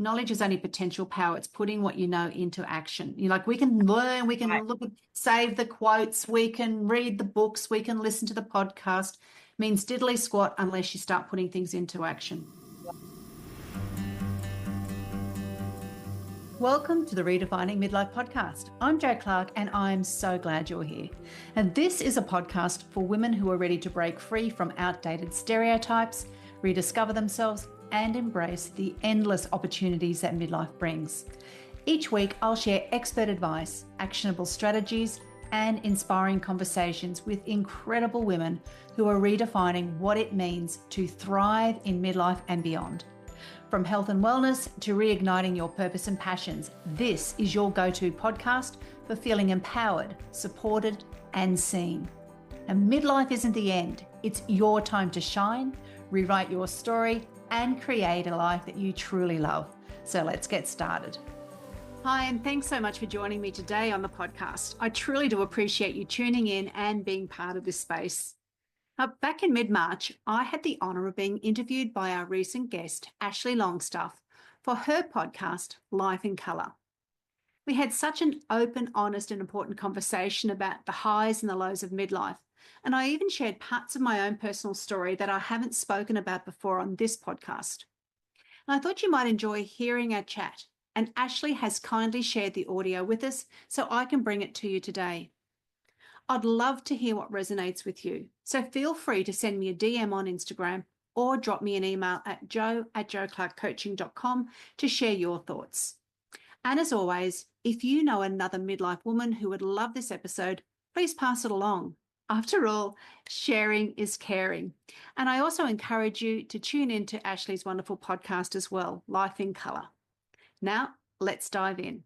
knowledge is only potential power. It's putting what you know into action. We can learn, we can look at, save the quotes, we can read the books, we can listen to the podcast. Means diddly squat unless you start putting things into action. Welcome to the Redefining Midlife podcast. I'm Jo Clark and I'm so glad you're here. And this is a podcast for women who are ready to break free from outdated stereotypes, rediscover themselves, and embrace the endless opportunities that midlife brings. Each week, I'll share expert advice, actionable strategies, and inspiring conversations with incredible women who are redefining what it means to thrive in midlife and beyond. From health and wellness to reigniting your purpose and passions, this is your go-to podcast for feeling empowered, supported, and seen. And midlife isn't the end. It's your time to shine, rewrite your story, and create a life that you truly love. So let's get started. Hi, and thanks so much for joining me today on the podcast. I truly do appreciate you tuning in and being part of this space. Back in mid-March, I had the honour of being interviewed by our recent guest, Ashley Longstaff, for her podcast, Life in Colour. We had such an open, honest and important conversation about the highs and the lows of midlife, and I even shared parts of my own personal story that I haven't spoken about before on this podcast. And I thought you might enjoy hearing our chat, and Ashley has kindly shared the audio with us so I can bring it to you today. I'd love to hear what resonates with you, so feel free to send me a DM on Instagram or drop me an email at jo@joclarkcoaching.com to share your thoughts. And as always, if you know another midlife woman who would love this episode, please pass it along. After all, sharing is caring. And I also encourage you to tune in to Ashley's wonderful podcast as well, Life in Colour. Now, let's dive in.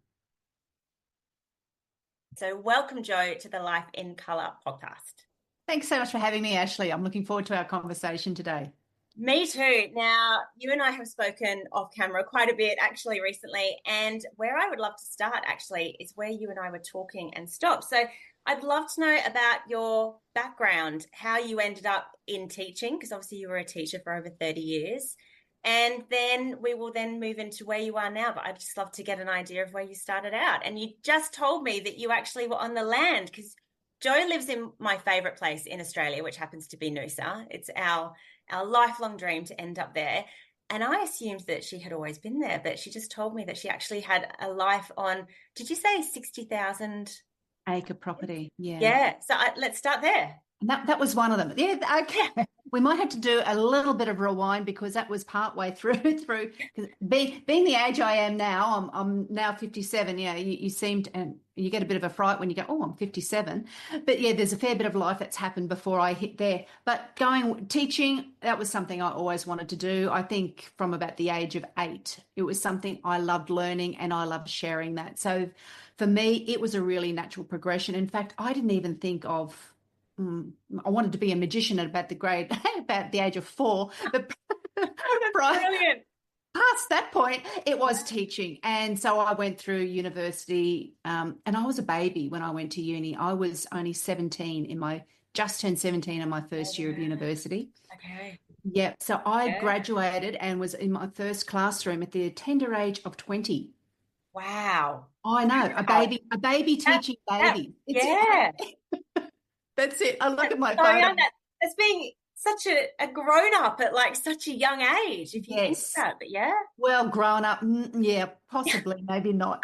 So welcome, Jo, to the Life in Colour podcast. Thanks so much for having me, Ashley. I'm looking forward to our conversation today. Me too. Now, you and I have spoken off camera quite a bit actually recently, and where I would love to start actually is where you and I were talking and stopped. So I'd love to know about your background, how you ended up in teaching, because obviously you were a teacher for over 30 years. And then we will then move into where you are now. But I'd just love to get an idea of where you started out. And you just told me that you actually were on the land, because Jo lives in my favourite place in Australia, which happens to be Noosa. It's our lifelong dream to end up there. And I assumed that she had always been there, but she just told me that she actually had a life on, did you say 60,000 acre property? Yeah. Yeah. So let's start there. And that was one of them. Yeah, okay. We might have to do a little bit of rewind because that was partway through. Because being the age I am now, I'm now 57. Yeah, you seem to, and you get a bit of a fright when you go, oh, I'm 57. But yeah, there's a fair bit of life that's happened before I hit there. But teaching, that was something I always wanted to do. I think from about the age of 8, it was something I loved learning and I loved sharing that. So for me, it was a really natural progression. In fact, I didn't even think of, I wanted to be a magician at about the age of 4, but Brilliant. Past that point, it was teaching. And so I went through university, and I was a baby when I went to uni. I was only 17 just turned 17 in my first year of university. Okay. Yeah. So I graduated and was in my first classroom at the tender age of 20. Wow. I know, a baby teaching baby. Yeah. That's it. I look at my so photo. Young, as being such a grown-up at like such a young age, if you think that, but yeah. Well, growing up, yeah, possibly, maybe not.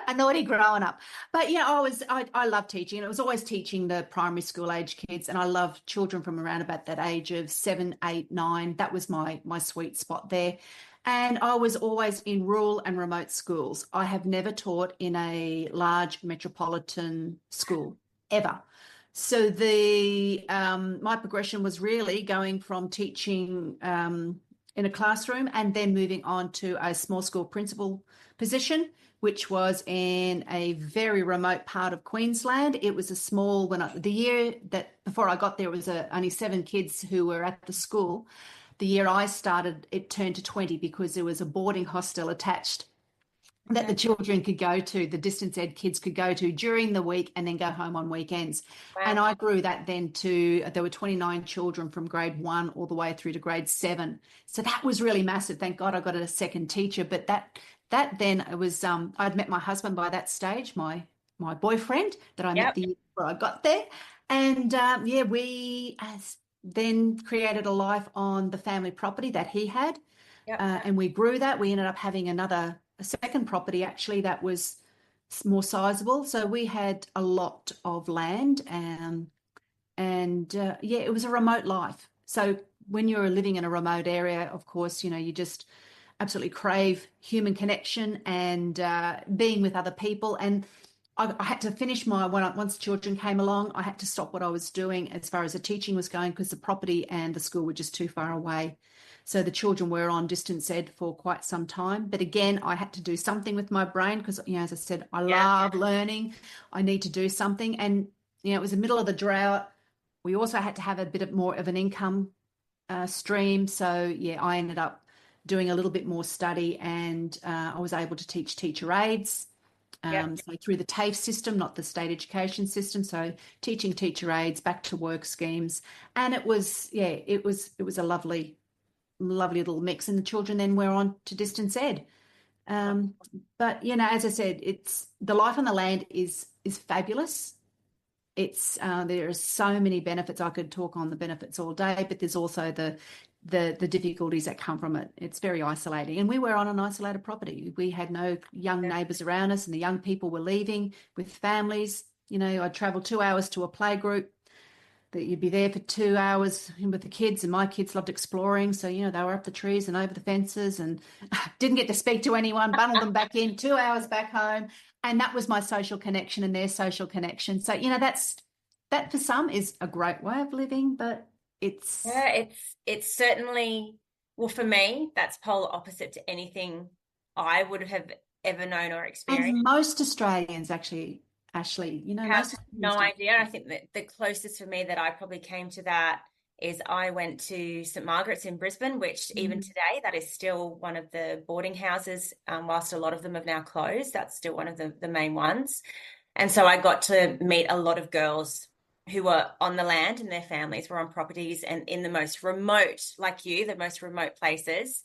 A naughty growing up. But yeah, I love teaching, and it was always teaching the primary school age kids, and I love children from around about that age of 7, 8, 9. That was my sweet spot there. And I was always in rural and remote schools. I have never taught in a large metropolitan school ever. So my progression was really going from teaching in a classroom and then moving on to a small school principal position, which was in a very remote part of Queensland. It was a small, the year that before I got there was only 7 kids who were at the school. The year I started, it turned to 20 because there was a boarding hostel attached. that the children could go to, the distance ed kids could go to during the week and then go home on weekends. And Wow. I grew that then to, there were 29 children from grade 1 all the way through to grade 7. So that was really massive. Thank God I got a second teacher. But that then it was, I'd met my husband by that stage, my boyfriend that I met Yep. the year before I got there. And yeah, we then created a life on the family property that he had. Yep. And we grew that. We ended up having a second property actually that was more sizable. So we had a lot of land, and yeah, it was a remote life. So when you're living in a remote area, of course, you just absolutely crave human connection and being with other people. And I had to finish once children came along, I had to stop what I was doing as far as the teaching was going because the property and the school were just too far away. So the children were on distance ed for quite some time. But again, I had to do something with my brain because, as I said, I Yeah. love learning. I need to do something. And, it was the middle of the drought. We also had to have a bit more of an income stream. So, yeah, I ended up doing a little bit more study and I was able to teach teacher aides. Yep. So through the TAFE system, not the state education system. So teaching teacher aides, back to work schemes. And it was a lovely little mix, and the children then were on to distance ed. But as I said, it's the life on the land is fabulous. It's there are so many benefits. I could talk on the benefits all day, but there's also the difficulties that come from it. It's very isolating, and we were on an isolated property. We had no young neighbours around us, and the young people were leaving with families. I'd travel 2 hours to a play group that you'd be there for 2 hours with the kids, and my kids loved exploring. So, they were up the trees and over the fences and didn't get to speak to anyone, bundled them back in, 2 hours back home. And that was my social connection and their social connection. So, that for some is a great way of living, but it's certainly, well, for me, that's polar opposite to anything I would have ever known or experienced. and most Australians actually, Ashley, Have most Australians no don't. idea. I think that the closest for me that I probably came to that is I went to St. Margaret's in Brisbane, which even today, that is still one of the boarding houses, whilst a lot of them have now closed. That's still one of the main ones. And so I got to meet a lot of girls who were on the land and their families were on properties and in the most remote, like you, the most remote places.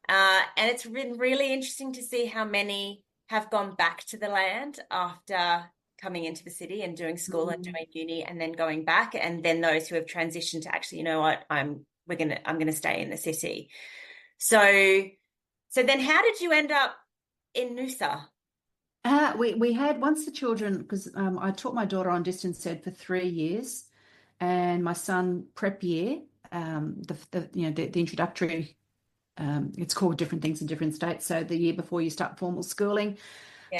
And it's been really interesting to see how many have gone back to the land after coming into the city and doing school and doing uni and then going back, and then those who have transitioned to actually, I'm gonna stay in the city. So then how did you end up in Noosa? We had, once the children, because I taught my daughter on distance ed for 3 years, and my son prep year, the introductory. It's called different things in different states. So the year before you start formal schooling,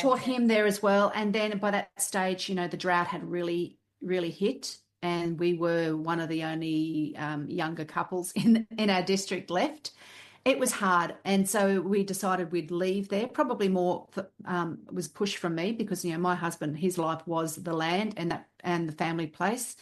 taught him there as well. And then by that stage, the drought had really, really hit, and we were one of the only younger couples in our district left. It was hard, and so we decided we'd leave there. Probably more was pushed from me because my husband, his life was the land and the family place.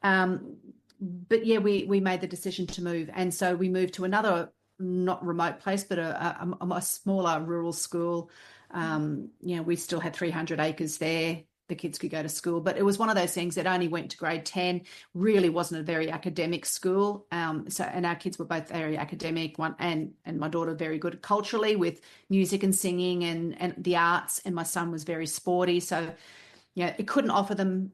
But yeah, we made the decision to move, and so we moved to another not remote place, but a smaller rural school. We still had 300 acres there. The kids could go to school, but it was one of those things that only went to grade 10, really wasn't a very academic school. And our kids were both very academic, and my daughter very good culturally with music and singing and the arts, and my son was very sporty. So, it couldn't offer them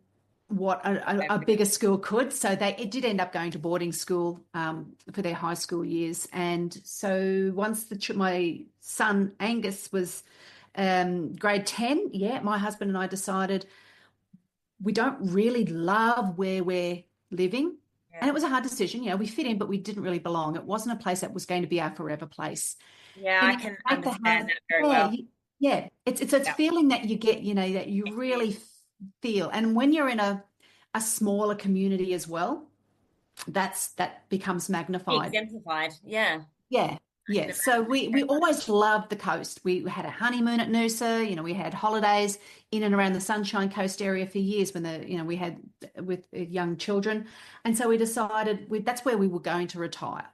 what a bigger school could. So it did end up going to boarding school for their high school years. And so once my son Angus was grade 10, my husband and I decided we don't really love where we're living. And it was a hard decision. We fit in, but we didn't really belong. It wasn't a place that was going to be our forever place. Yeah, I can understand that very well. Yeah, it's a feeling that you get, that you really feel. And when you're in a smaller community as well, that becomes magnified. Exemplified, yeah. Yeah. So we always loved the coast. We had a honeymoon at Noosa. We had holidays in and around the Sunshine Coast area for years when we had with young children. And so we decided that's where we were going to retire.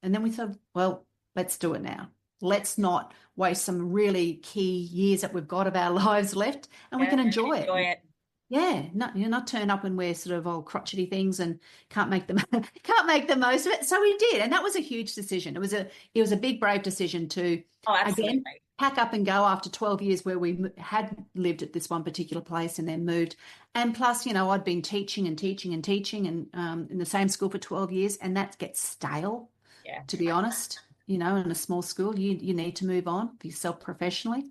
And then we thought, well, let's do it now. let's not waste some really key years that we've got of our lives left, and we can enjoy it. Yeah, not turn up when we're sort of old crotchety things and can't make them can't make the most of it. So we did, and that was a huge decision. It was a big brave decision to again pack up and go after 12 years where we had lived at this one particular place and then moved. And plus, I'd been teaching and teaching and teaching and in the same school for 12 years, and that gets stale. Yeah, to be honest, in a small school, you need to move on for yourself professionally.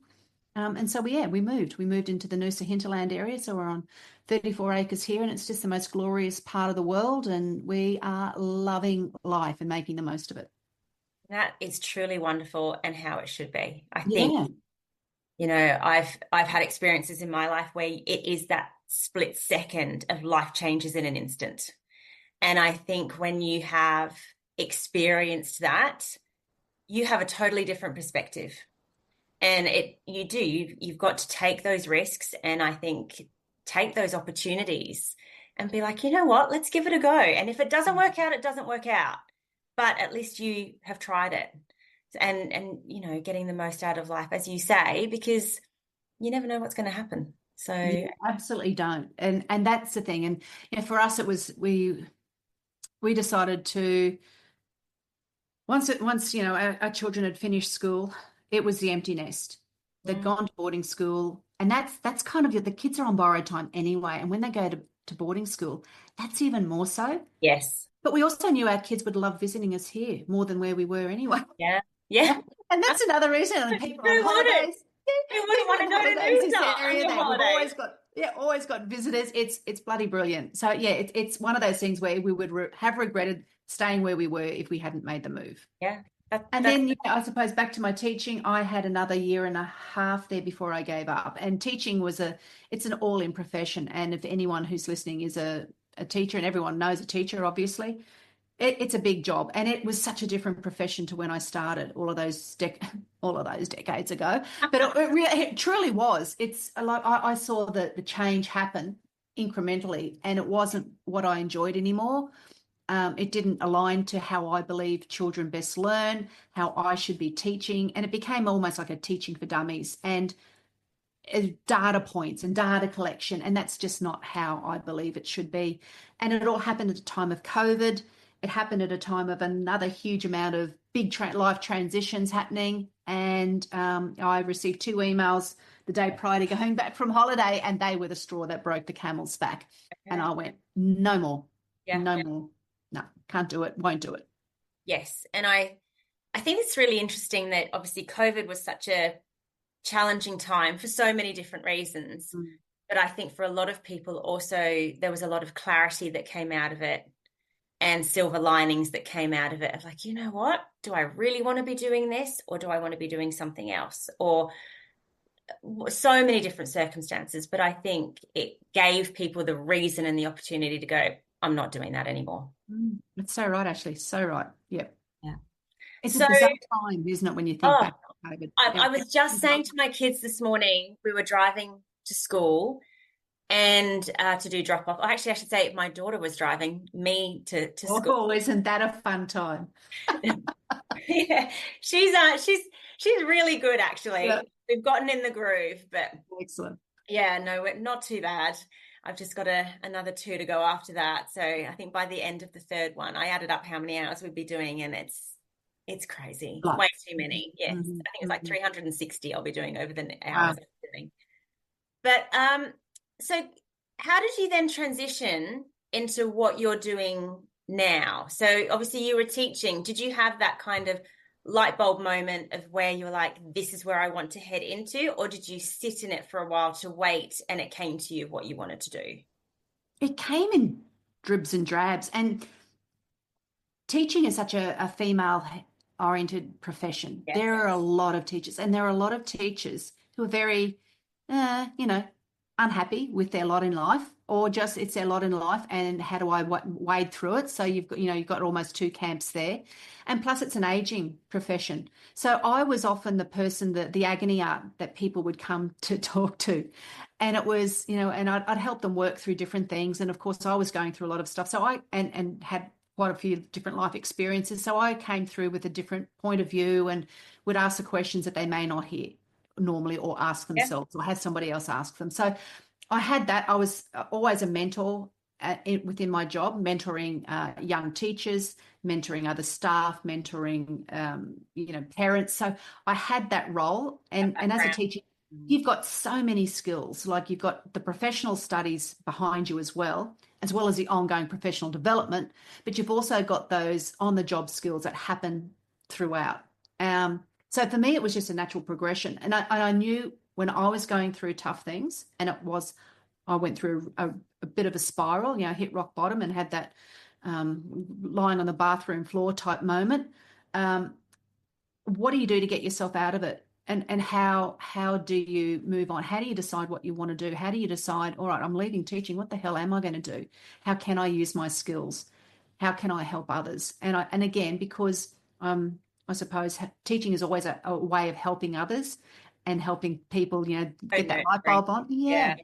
And so we moved. We moved into the Noosa hinterland area. So we're on 34 acres here, and it's just the most glorious part of the world. And we are loving life and making the most of it. That is truly wonderful, and how it should be. I think, I've had experiences in my life where it is that split second of life changes in an instant. And I think when you have experienced that, you have a totally different perspective. And you've got to take those risks, and I think take those opportunities and be like, you know what, let's give it a go. And if it doesn't work out, it doesn't work out. But at least you have tried it, and getting the most out of life, as you say, because you never know what's going to happen. So you absolutely don't. And that's the thing. And for us, it was we decided to once our children had finished school. It was the empty nest. They'd gone to boarding school, and that's kind of the kids are on borrowed time anyway. And when they go to boarding school, that's even more so. Yes. But we also knew our kids would love visiting us here more than where we were anyway. Yeah. Yeah. And that's another reason. And people on holidays. Who wouldn't want to go to Noosa? We've always got visitors. It's bloody brilliant. So yeah, it's one of those things where we would have regretted staying where we were if we hadn't made the move. Yeah. Then, I suppose back to my teaching, I had another year and a half there before I gave up. And teaching it's an all-in profession. And if anyone who's listening is a teacher, and everyone knows a teacher, obviously, it's a big job. And it was such a different profession to when I started all of those decades ago. But it truly was. It's like I saw the change happen incrementally, and it wasn't what I enjoyed anymore. It didn't align to how I believe children best learn, how I should be teaching. And it became almost like a teaching for dummies and data points and data collection. And that's just not how I believe it should be. And it all happened at a time of COVID. It happened at a time of another huge amount of big life transitions happening. And I received 2 emails the day prior to going back from holiday, and they were the straw that broke the camel's back. Okay. And I went, no more, no more. No, can't do it, won't do it. Yes. And I think it's really interesting that obviously COVID was such a challenging time for so many different reasons. But I think for a lot of people also, there was a lot of clarity that came out of it, and silver linings that came out of it, of like, you know what, do I really want to be doing this, or do I want to be doing something else? Or so many different circumstances. But I think it gave people the reason and the opportunity to go, I'm not doing that anymore. That's so right, Ashley. So right. Yep. Yeah. It's a bizarre time, isn't it, when you think back to COVID? I was just saying to my kids this morning, we were driving to school and to do drop off. Actually, I should say my daughter was driving me to school. Oh, isn't that a fun time? Yeah, she's really good, actually. Yeah. We've gotten in the groove, but excellent. Yeah, no, we're not too bad. I've just got another 2 to go after that. So I think by the end of the 3rd one, I added up how many hours we'd be doing, and it's crazy. Way too many. Yes. I think it's like 360 I'll be doing over the hours I'm doing. But so how did you then transition into what you're doing now? So obviously you were teaching. Did you have that kind of light bulb moment of where you were like, this is where I want to head into? Or did you sit in it for a while to wait and it came to you what you wanted to do? It came in dribs and drabs. And teaching is such a female-oriented profession. Yes. There are a lot of teachers, and there are a lot of teachers who are very, unhappy with their lot in life, or just it's their lot in life, and how do I wade through it? So you've got almost 2 camps there. And plus it's an aging profession. So I was often the person, the agony aunt that people would come to talk to. And it was, and I'd help them work through different things. And of course I was going through a lot of stuff. So I had quite a few different life experiences. So I came through with a different point of view and would ask the questions that they may not hear normally or ask themselves or have somebody else ask them. So I had that. I was always a mentor within my job, mentoring young teachers, mentoring other staff, mentoring, parents. So I had that role. And as a teacher, you've got so many skills. Like you've got the professional studies behind you as well as the ongoing professional development, but you've also got those on-the-job skills that happen throughout. So for me, it was just a natural progression. And I knew when I was going through tough things, and I went through a bit of a spiral, hit rock bottom and had that lying on the bathroom floor type moment. What do you do to get yourself out of it? And how do you move on? How do you decide what you want to do? How do you decide, all right, I'm leaving teaching. What the hell am I going to do? How can I use my skills? How can I help others? And again, because I suppose teaching is always a way of helping others and helping people, get that light bulb on. Yeah.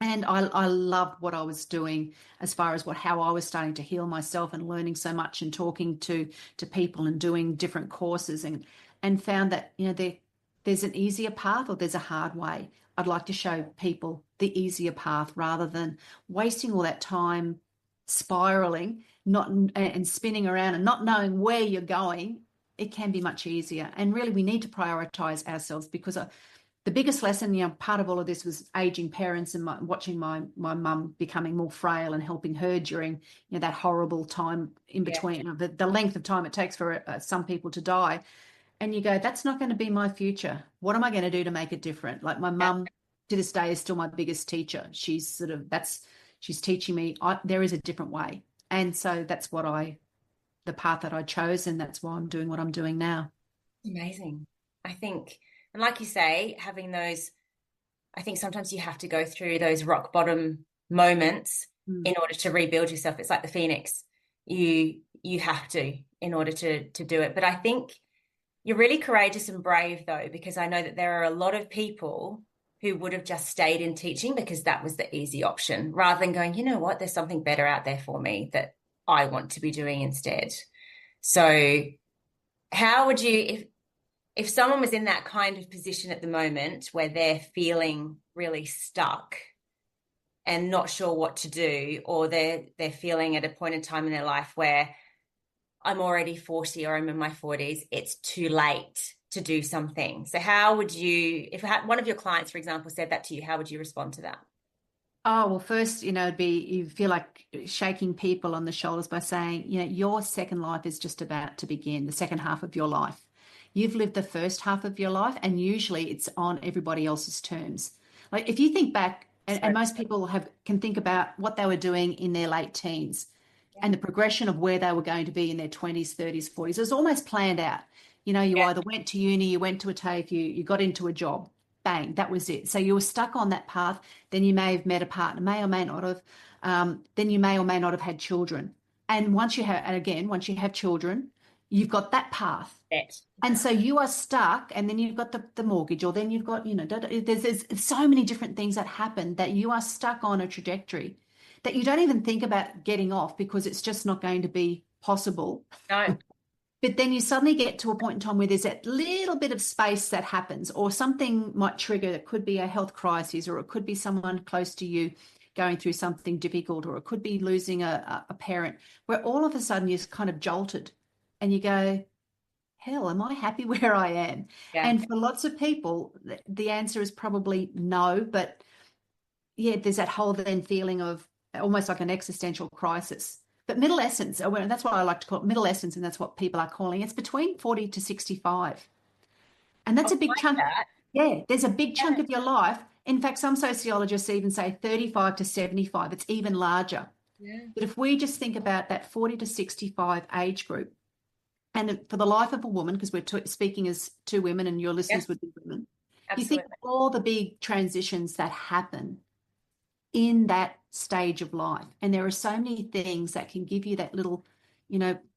And I loved what I was doing as far as how I was starting to heal myself and learning so much and talking to people and doing different courses and found that, there's an easier path or there's a hard way. I'd like to show people the easier path rather than wasting all that time spiraling, and spinning around and not knowing where you're going. It can be much easier. And really, we need to prioritize ourselves because the biggest lesson, part of all of this was aging parents and watching my mum becoming more frail and helping her during that horrible time in between, the length of time it takes for some people to die. And you go, that's not going to be my future. What am I going to do to make it different? Like my mum to this day is still my biggest teacher. She's she's teaching me there is a different way. And so that's the path that I chose, and that's why I'm doing what I'm doing now. Amazing. I think, and like you say, having those, I think sometimes you have to go through those rock bottom moments in order to rebuild yourself. It's like the phoenix. You have to in order to do it. But I think you're really courageous and brave though, because I know that there are a lot of people who would have just stayed in teaching because that was the easy option, rather than going, you know what, there's something better out there for me that I want to be doing instead. So how would you, if someone was in that kind of position at the moment where they're feeling really stuck and not sure what to do, or they're feeling at a point in time in their life where I'm already 40 or I'm in my 40s, it's too late to do something. So how would you, if one of your clients, for example, said that to you, how would you respond to that? Oh, well, first, it'd be, you feel like shaking people on the shoulders by saying, your second life is just about to begin, the second half of your life. You've lived the first half of your life, and usually it's on everybody else's terms. Like if you think back, and most people can think about what they were doing in their late teens and the progression of where they were going to be in their 20s, 30s, 40s. It was almost planned out. You either went to uni, you went to a TAFE, you got into a job. Bang, that was it. So you were stuck on that path. Then you may have met a partner, may or may not have. Then you may or may not have had children. And once you have children, you've got that path. And so you are stuck, and then you've got the mortgage, or then you've got, there's so many different things that happen that you are stuck on a trajectory that you don't even think about getting off because it's just not going to be possible. No. But then you suddenly get to a point in time where there's that little bit of space that happens, or something might trigger. It could be a health crisis, or it could be someone close to you going through something difficult, or it could be losing a parent, where all of a sudden you're kind of jolted and you go, hell, am I happy where I am? Yeah. And for lots of people, the answer is probably no. But yeah, there's that whole then feeling of almost like an existential crisis. But middle essence, that's what I like to call it, middle essence, and that's what people are calling it. It's between 40 to 65. And that's a big chunk. Yeah, there's a big chunk of your life. In fact, some sociologists even say 35 to 75. It's even larger. Yeah. But if we just think about that 40 to 65 age group, and for the life of a woman, because we're speaking as two women and your listeners would be women, Absolutely. you think of all the big transitions that happen in that stage of life. And there are so many things that can give you that little,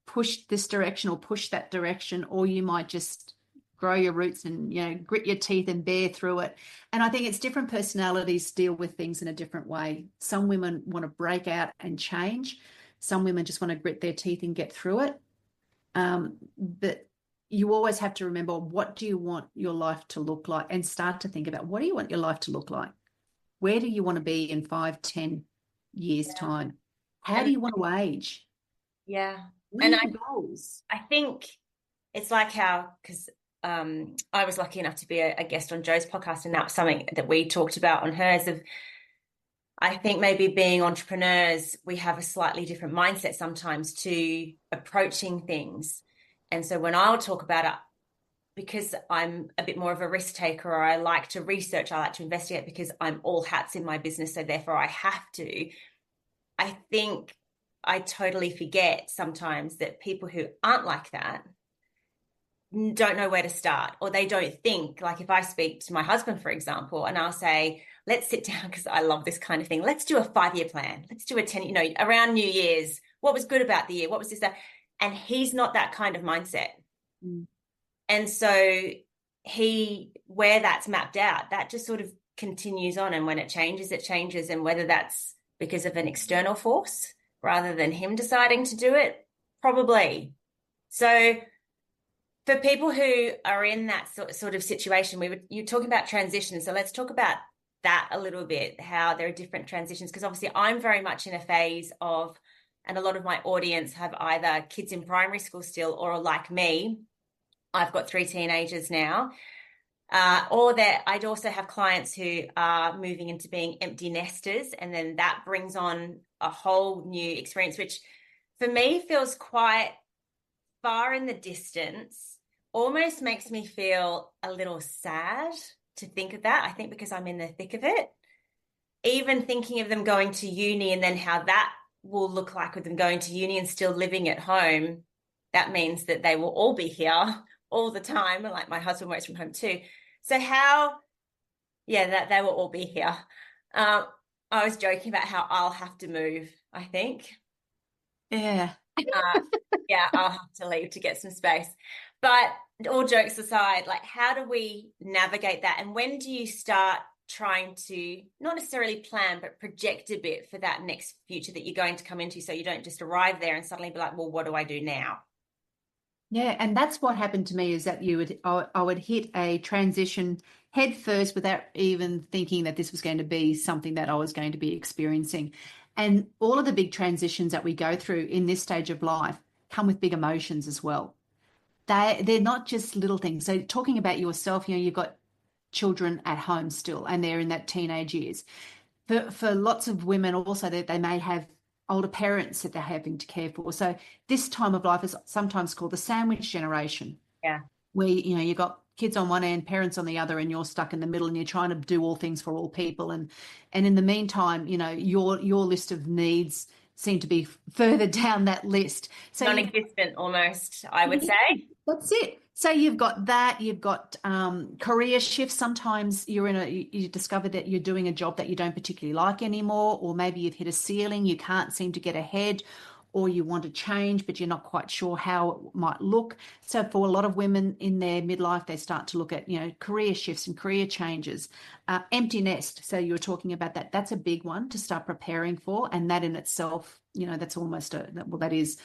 push this direction or push that direction, or you might just grow your roots and, grit your teeth and bear through it. And I think it's different personalities deal with things in a different way. Some women want to break out and change. Some women just want to grit their teeth and get through it. But you always have to remember, what do you want your life to look like, and start to think about, what do you want your life to look like? Where do you want to be in 5, 10 years time? How do And you want to age? yeah. What are And your goals? I think it's like how, because I was lucky enough to be a guest on Joe's podcast, and that was something that we talked about on hers. Of, I think maybe being entrepreneurs, we have a slightly different mindset sometimes to approaching things. And so when I'll talk about it, because I'm a bit more of a risk taker, or I like to research, I like to investigate because I'm all hats in my business, so therefore I have to. I think I totally forget sometimes that people who aren't like that don't know where to start, or they don't think. Like if I speak to my husband, for example, and I'll say, let's sit down, because I love this kind of thing. Let's do a 5-year plan. Let's do a 10, around New Year's. What was good about the year? What was this, that? And he's not that kind of mindset. Mm. And so where that's mapped out, that just sort of continues on. And when it changes, it changes. And whether that's because of an external force rather than him deciding to do it, probably. So for people who are in that sort of situation, you're talking about transitions. So let's talk about that a little bit, how there are different transitions. Because obviously I'm very much in a phase of, and a lot of my audience have either kids in primary school still, or like me, I've got 3 teenagers now. Or that I'd also have clients who are moving into being empty nesters. And then that brings on a whole new experience, which for me feels quite far in the distance, almost makes me feel a little sad to think of that. I think because I'm in the thick of it, even thinking of them going to uni and then how that will look like with them going to uni and still living at home, that means that they will all be here all the time. And like my husband works from home too. So that they will all be here. I was joking about how I'll have to move, I think. Yeah. I'll have to leave to get some space. But all jokes aside, like, how do we navigate that? And when do you start trying to not necessarily plan, but project a bit for that next future that you're going to come into, so you don't just arrive there and suddenly be like, well, what do I do now? Yeah, and that's what happened to me, is that I would hit a transition head first without even thinking that this was going to be something that I was going to be experiencing. And all of the big transitions that we go through in this stage of life come with big emotions as well. They're not just little things. So talking about yourself, you've got children at home still, and they're in that teenage years. For lots of women also, that they may have older parents that they're having to care for. So this time of life is sometimes called the sandwich generation. Yeah. Where, you've got kids on one end, parents on the other, and you're stuck in the middle, and you're trying to do all things for all people. And in the meantime, your list of needs seem to be further down that list. So non-existent almost, I would say. That's it. So you've got that, you've got career shifts. Sometimes you discover that you're doing a job that you don't particularly like anymore, or maybe you've hit a ceiling, you can't seem to get ahead, or you want to change, but you're not quite sure how it might look. So for a lot of women in their midlife, they start to look at, career shifts and career changes. Empty nest. So you were talking about that. That's a big one to start preparing for. And that in itself, that's almost that is,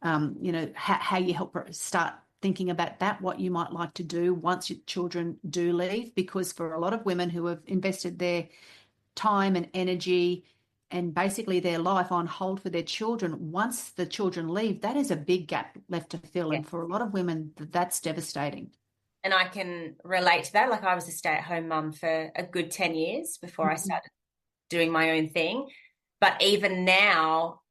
how you help start thinking about that, what you might like to do once your children do leave. Because for a lot of women who have invested their time and energy and basically their life on hold for their children, once the children leave, that is a big gap left to fill. Yeah. And for a lot of women, that's devastating. And I can relate to that. Like, I was a stay-at-home mum for a good 10 years before I started doing my own thing. But even now,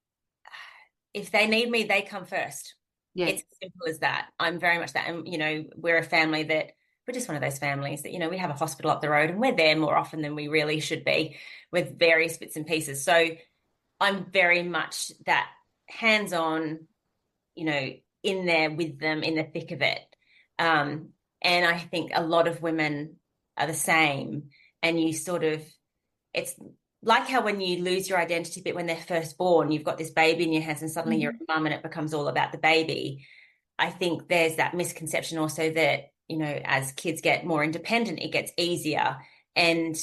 if they need me, they come first. Yeah. It's as simple as that. I'm very much that. And, we're a family that, we're just one of those families that, we have a hospital up the road, and we're there more often than we really should be with various bits and pieces. So I'm very much that hands-on, in there with them in the thick of it. And I think a lot of women are the same. And you it's like how when you lose your identity a bit when they're first born, you've got this baby in your hands and suddenly you're a mum and it becomes all about the baby. I think there's that misconception also that, as kids get more independent, it gets easier. And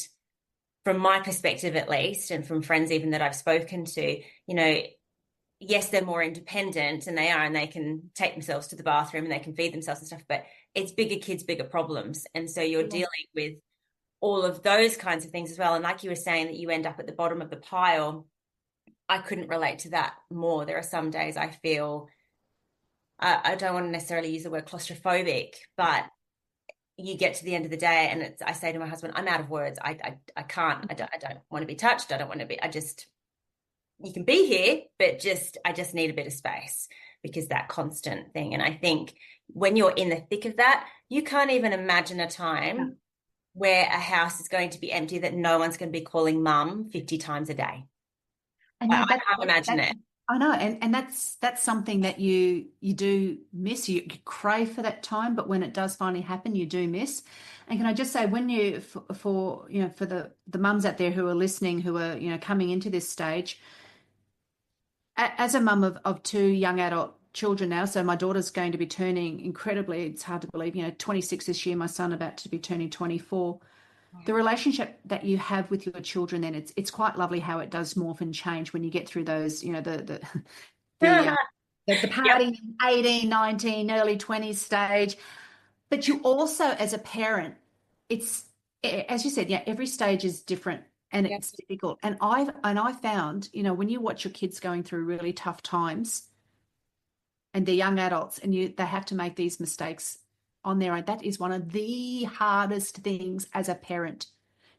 from my perspective, at least, and from friends even that I've spoken to, yes, they're more independent, and they are, and they can take themselves to the bathroom and they can feed themselves and stuff, but it's bigger kids, bigger problems. And so you're dealing with all of those kinds of things as well. And like you were saying, that you end up at the bottom of the pile, I couldn't relate to that more. There are some days I feel, I don't want to necessarily use the word claustrophobic, but you get to the end of the day and I say to my husband, I'm out of words. I can't, I don't want to be touched. I don't want to be, you can be here, but I just need a bit of space, because that constant thing. And I think when you're in the thick of that, you can't even imagine a time where a house is going to be empty that no one's going to be calling mum 50 times a day. And I can't imagine it. I know, and that's something that you do miss. You crave for that time, but when it does finally happen, you do miss. And can I just say, when you for the mums out there who are listening, who are coming into this stage, as a mum of two young adult children now, so my daughter's going to be turning, incredibly, it's hard to believe, 26 this year, my son about to be turning 24. The relationship that you have with your children, then it's quite lovely how it does morph and change when you get through those, the Yep. partying 18, 19, early 20s stage. But you also, as a parent, it's, as you said, every stage is different and Yep. it's difficult. And I found, when you watch your kids going through really tough times and they're young adults and they have to make these mistakes on their own, that is one of the hardest things as a parent,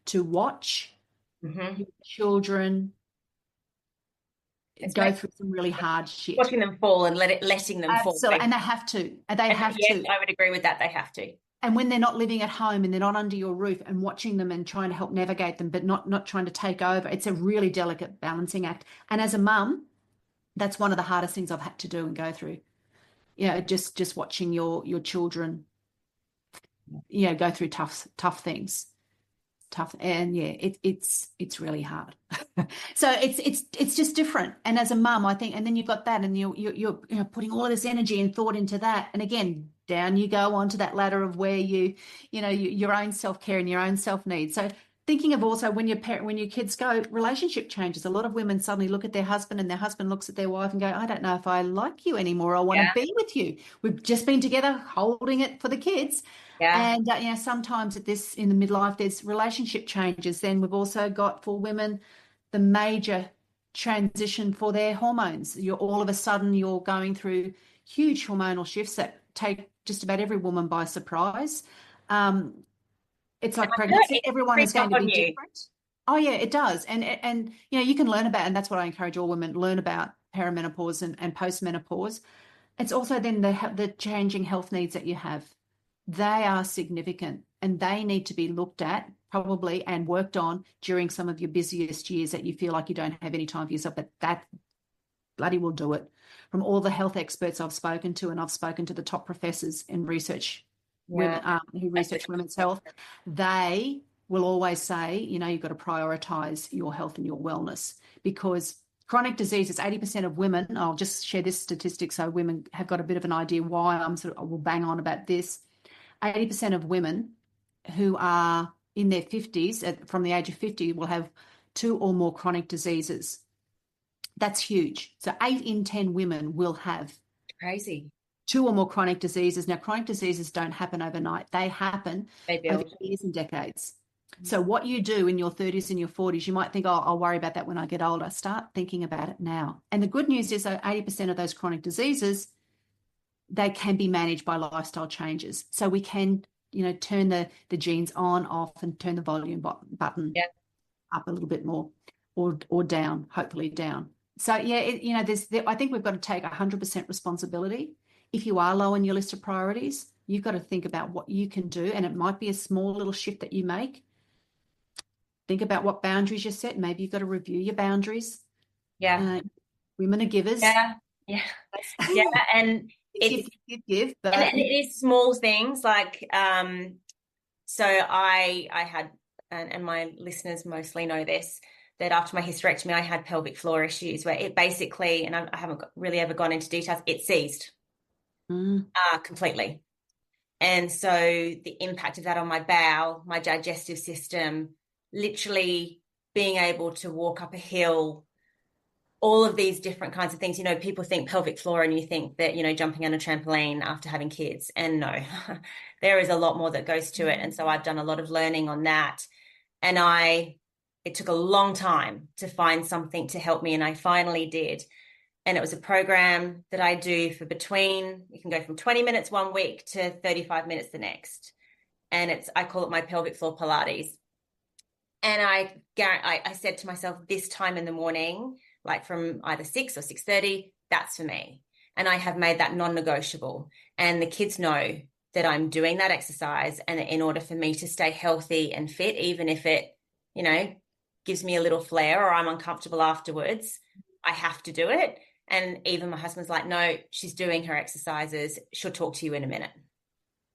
to watch your children go through some really hard shit. Watching them fall and letting them fall. Absolutely. And they have to. Yes, I would agree with that. They have to. And when they're not living at home and they're not under your roof, and watching them and trying to help navigate them, but not trying to take over, it's a really delicate balancing act. And as a mum, that's one of the hardest things I've had to do and go through. Just watching your children, go through tough things. Tough. And it's really hard. So it's just different. And as a mum, I think, and then you've got that, and you're putting all of this energy and thought into that, and again, down you go onto that ladder of where your own self-care and your own self-need. So thinking of also when your kids go, relationship changes. A lot of women suddenly look at their husband, and their husband looks at their wife and go, I don't know if I like you anymore. I want to be with you. We've just been together holding it for the kids. Yeah. And sometimes in the midlife, there's relationship changes. Then we've also got, for women, the major transition for their hormones. All of a sudden you're going through huge hormonal shifts that take just about every woman by surprise. It's like pregnancy. Everyone is going to be different. Oh yeah, it does. And you can learn about, and that's what I encourage all women, learn about perimenopause and postmenopause. It's also then the changing health needs that you have. They are significant, and they need to be looked at probably and worked on during some of your busiest years that you feel like you don't have any time for yourself, but that bloody will do it. From all the health experts I've spoken to, and I've spoken to the top professors in research, women who research women's health, they will always say, you've got to prioritize your health and your wellness, because chronic diseases, 80% of women, I'll just share this statistic so women have got a bit of an idea why I will bang on about this. 80% of women who are in their 50s, from the age of 50, will have 2 or more chronic diseases. That's huge. So 8 in 10 women will have Crazy. 2 or more chronic diseases. Now, chronic diseases don't happen overnight. They happen over years and decades. So what you do in your 30s and your 40s, you might think, oh, I'll worry about that when I get older. Start thinking about it now. And the good news is that 80% of those chronic diseases, they can be managed by lifestyle changes. So we can, turn the genes on, off, and turn the volume button up a little bit more, or down, hopefully down. So I think we've got to take 100% responsibility. If you are low on your list of priorities, you've got to think about what you can do, and it might be a small little shift that you make. Think about what boundaries you set. Maybe you've got to review your boundaries. Yeah. Women are givers. Yeah. And give, but and it is small things like so I had, and my listeners mostly know this, that after my hysterectomy I had pelvic floor issues where it basically, and I haven't really ever gone into details, it seized completely. And so the impact of that on my bowel, my digestive system, literally being able to walk up a hill all of these different kinds of things. You know, people think pelvic floor and you think that, you know, jumping on a trampoline after having kids. And no, there is a lot more that goes to it. And so I've done a lot of learning on that. And it took a long time to find something to help me. And I finally did. And it was a program that I do for you can go from 20 minutes one week to 35 minutes the next. And I call it my pelvic floor Pilates. And I said to myself, this time in the morning, like from either 6 or 6:30, that's for me. And I have made that non-negotiable. And the kids know that I'm doing that exercise. And in order for me to stay healthy and fit, even if it, you know, gives me a little flare or I'm uncomfortable afterwards, I have to do it. And even my husband's like, no, she's doing her exercises. She'll talk to you in a minute.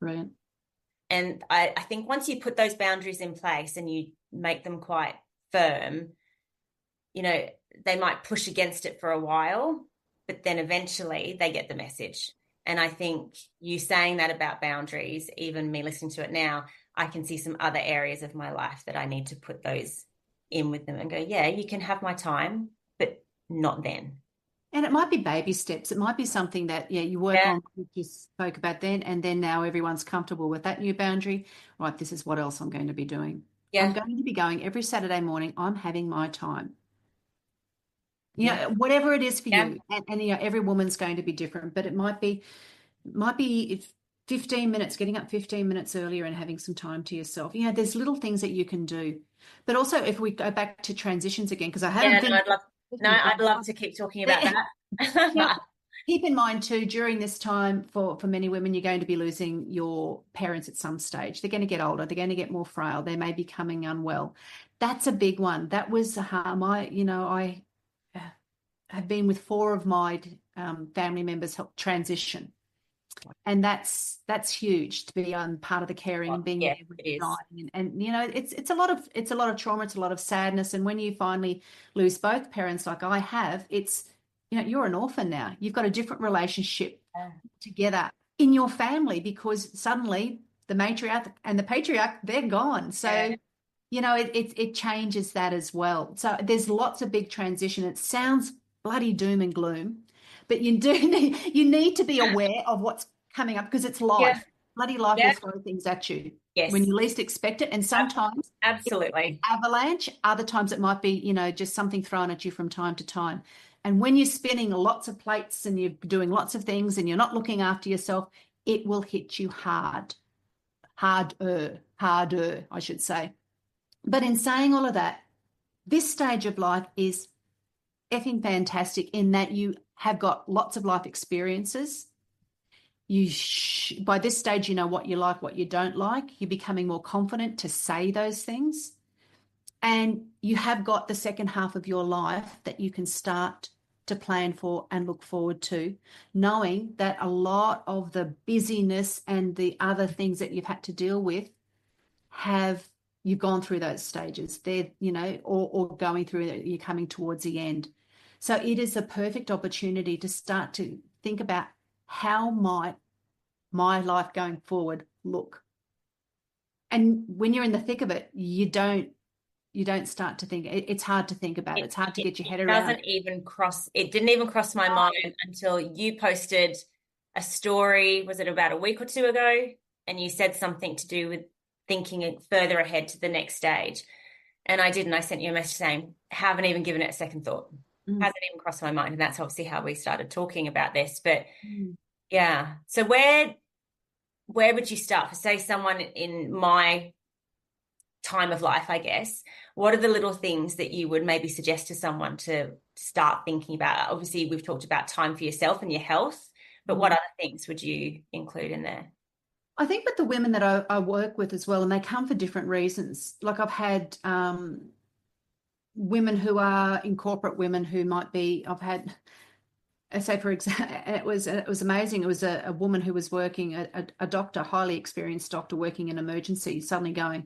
Brilliant. And I think once you put those boundaries in place and you make them quite firm, you know, they might push against it for a while, but then eventually they get the message. And I think you saying that about boundaries, even me listening to it now, I can see some other areas of my life that I need to put those in with them and go, yeah, you can have my time, but not then. And it might be baby steps. It might be something that, you work on, what you spoke about then, and then now everyone's comfortable with that new boundary. Right, this is what else I'm going to be doing. Yeah. I'm going to be going every Saturday morning. I'm having my time. You know, whatever it is for you. And every woman's going to be different, but it might be if 15 minutes, getting up 15 minutes earlier and having some time to yourself. You know, there's little things that you can do. But also if we go back to transitions again, because I haven't I'd love to keep talking about that. Now, keep in mind too, during this time for many women, you're going to be losing your parents at some stage. They're going to get older. They're going to get more frail. They may be becoming unwell. That's a big one. That was harm. I have been with 4 of my family members help transition. And that's huge to be part of the caring and being there with designing. And you know, it's a lot of trauma, it's a lot of sadness. And when you finally lose both parents, like I have, it's, you know, you're an orphan now. You've got a different relationship together in your family because suddenly the matriarch and the patriarch, they're gone. So you know, it changes that as well. So there's lots of big transition. It sounds bloody doom and gloom, but you need to be aware of what's coming up because it's life. Bloody life will throw things at you when you least expect it. And sometimes absolutely avalanche, other times it might be, you know, just something thrown at you from time to time. And when you're spinning lots of plates and you're doing lots of things and you're not looking after yourself, it will hit you harder, I should say. But in saying all of that, this stage of life is effing fantastic in that you have got lots of life experiences. By this stage, you know what you like, what you don't like. You're becoming more confident to say those things. And you have got the second half of your life that you can start to plan for and look forward to, knowing that a lot of the busyness and the other things that you've had to deal with you've gone through those stages. They're, you know, or going through it, you're coming towards the end. So it is a perfect opportunity to start to think about how might my life going forward look. And when you're in the thick of it, you don't start to think. It's hard to think about it. It's hard to get your head around. It didn't even cross my mind until you posted a story, was it about a week or 2 ago? And you said something to do with thinking further ahead to the next stage. And I did, and I sent you a message saying, haven't even given it a second thought. Hasn't even crossed my mind. And that's obviously how we started talking about this. But yeah. So where would you start? For say someone in my time of life, I guess, what are the little things that you would maybe suggest to someone to start thinking about? Obviously, we've talked about time for yourself and your health, but what other things would you include in there? I think with the women that I work with as well, and they come for different reasons. Like I've had women who are in corporate women who might be, I've had, say for example, it was amazing. It was a woman who was working, a doctor, highly experienced doctor working in emergency, suddenly going,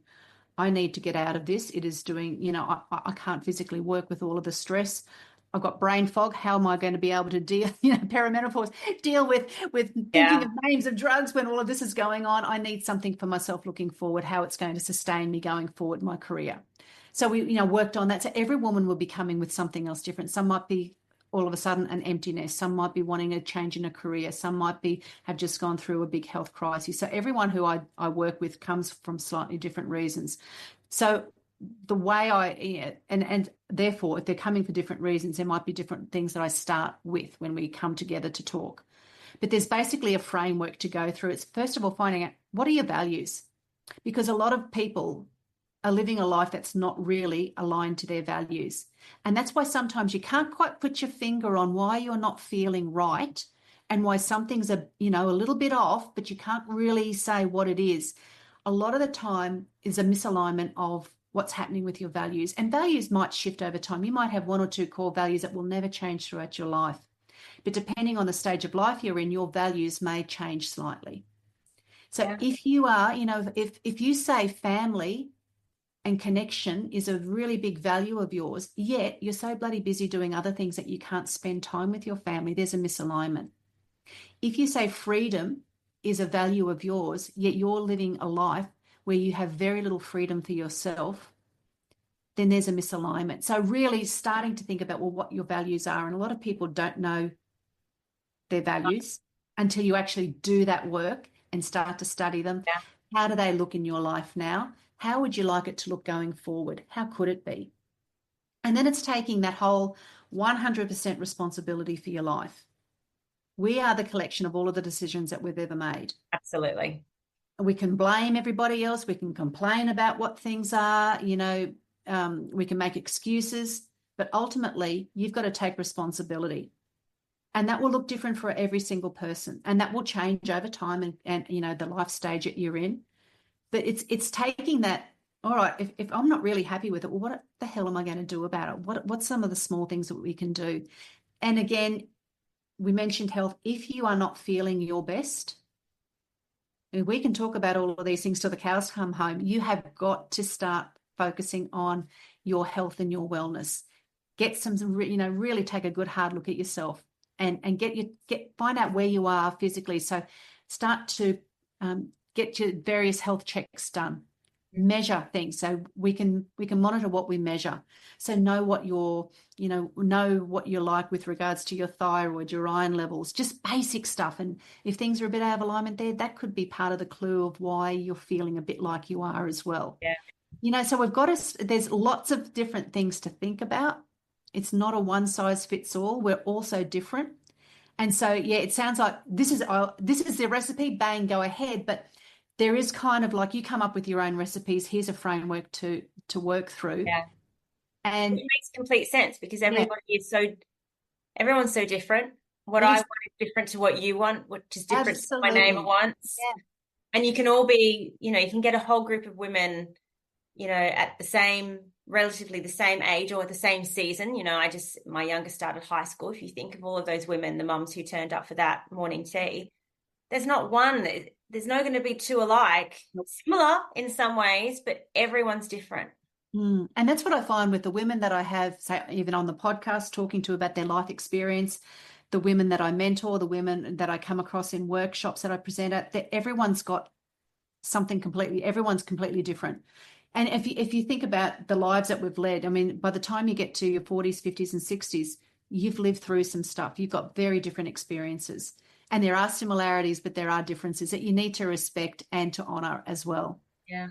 I need to get out of this. It is doing, you know, I can't physically work with all of the stress. I've got brain fog. How am I going to be able to deal, you know, perimenopause, deal with thinking of names of drugs when all of this is going on? I need something for myself looking forward, how it's going to sustain me going forward in my career. So we, you know, worked on that. So every woman will be coming with something else different. Some might be all of a sudden an emptiness. Some might be wanting a change in a career. Some might be have just gone through a big health crisis. So everyone who I work with comes from slightly different reasons. So the way and therefore, if they're coming for different reasons, there might be different things that I start with when we come together to talk. But there's basically a framework to go through. It's first of all finding out, what are your values? Because a lot of people are living a life that's not really aligned to their values. And that's why sometimes you can't quite put your finger on why you're not feeling right and why something's a little bit off, but you can't really say what it is. A lot of the time is a misalignment of what's happening with your values. And values might shift over time. You might have one or two core values that will never change throughout your life. But depending on the stage of life you're in, your values may change slightly. So if you are, if you say family and connection is a really big value of yours, yet you're so bloody busy doing other things that you can't spend time with your family, there's a misalignment. If you say freedom is a value of yours, yet you're living a life where you have very little freedom for yourself, then there's a misalignment. So really starting to think about, well, what your values are. And a lot of people don't know their values until you actually do that work and start to study them. Yeah. How do they look in your life now? How would you like it to look going forward? How could it be? And then it's taking that whole 100% responsibility for your life. We are the collection of all of the decisions that we've ever made. Absolutely. We can blame everybody else. We can complain about what things are, we can make excuses, but ultimately you've got to take responsibility. And that will look different for every single person. And that will change over time and the life stage that you're in. But it's taking that, all right, if I'm not really happy with it, well, what the hell am I going to do about it? What's some of the small things that we can do? And again, we mentioned health. If you are not feeling your best, and we can talk about all of these things till the cows come home, you have got to start focusing on your health and your wellness. Get some, really take a good hard look at yourself and find out where you are physically. So start to get your various health checks done. Measure things so we can monitor what we measure. So know what you're like with regards to your thyroid, your iron levels, just basic stuff. And if things are a bit out of alignment there, that could be part of the clue of why you're feeling a bit like you are as well. Yeah. So there's lots of different things to think about. It's not a one size fits all. We're all so different. And so, it sounds like this is the recipe, bang, go ahead. But there is kind of like you come up with your own recipes. Here's a framework to work through. Yeah. And it makes complete sense because everyone's so different. What I want is different to what you want, which is different to what my neighbor wants. Yeah. And you can all be, you can get a whole group of women, at relatively the same age or the same season. My youngest started high school. If you think of all of those women, the mums who turned up for that morning tea, there's not going to be two alike, similar in some ways, but everyone's different. And that's what I find with the women that I have, say, even on the podcast, talking to about their life experience, the women that I mentor, the women that I come across in workshops that I present at, that everyone's got something everyone's completely different. And if you think about the lives that we've led, I mean, by the time you get to your 40s, 50s and 60s, you've lived through some stuff. You've got very different experiences. And there are similarities, but there are differences that you need to respect and to honor as well. Yeah.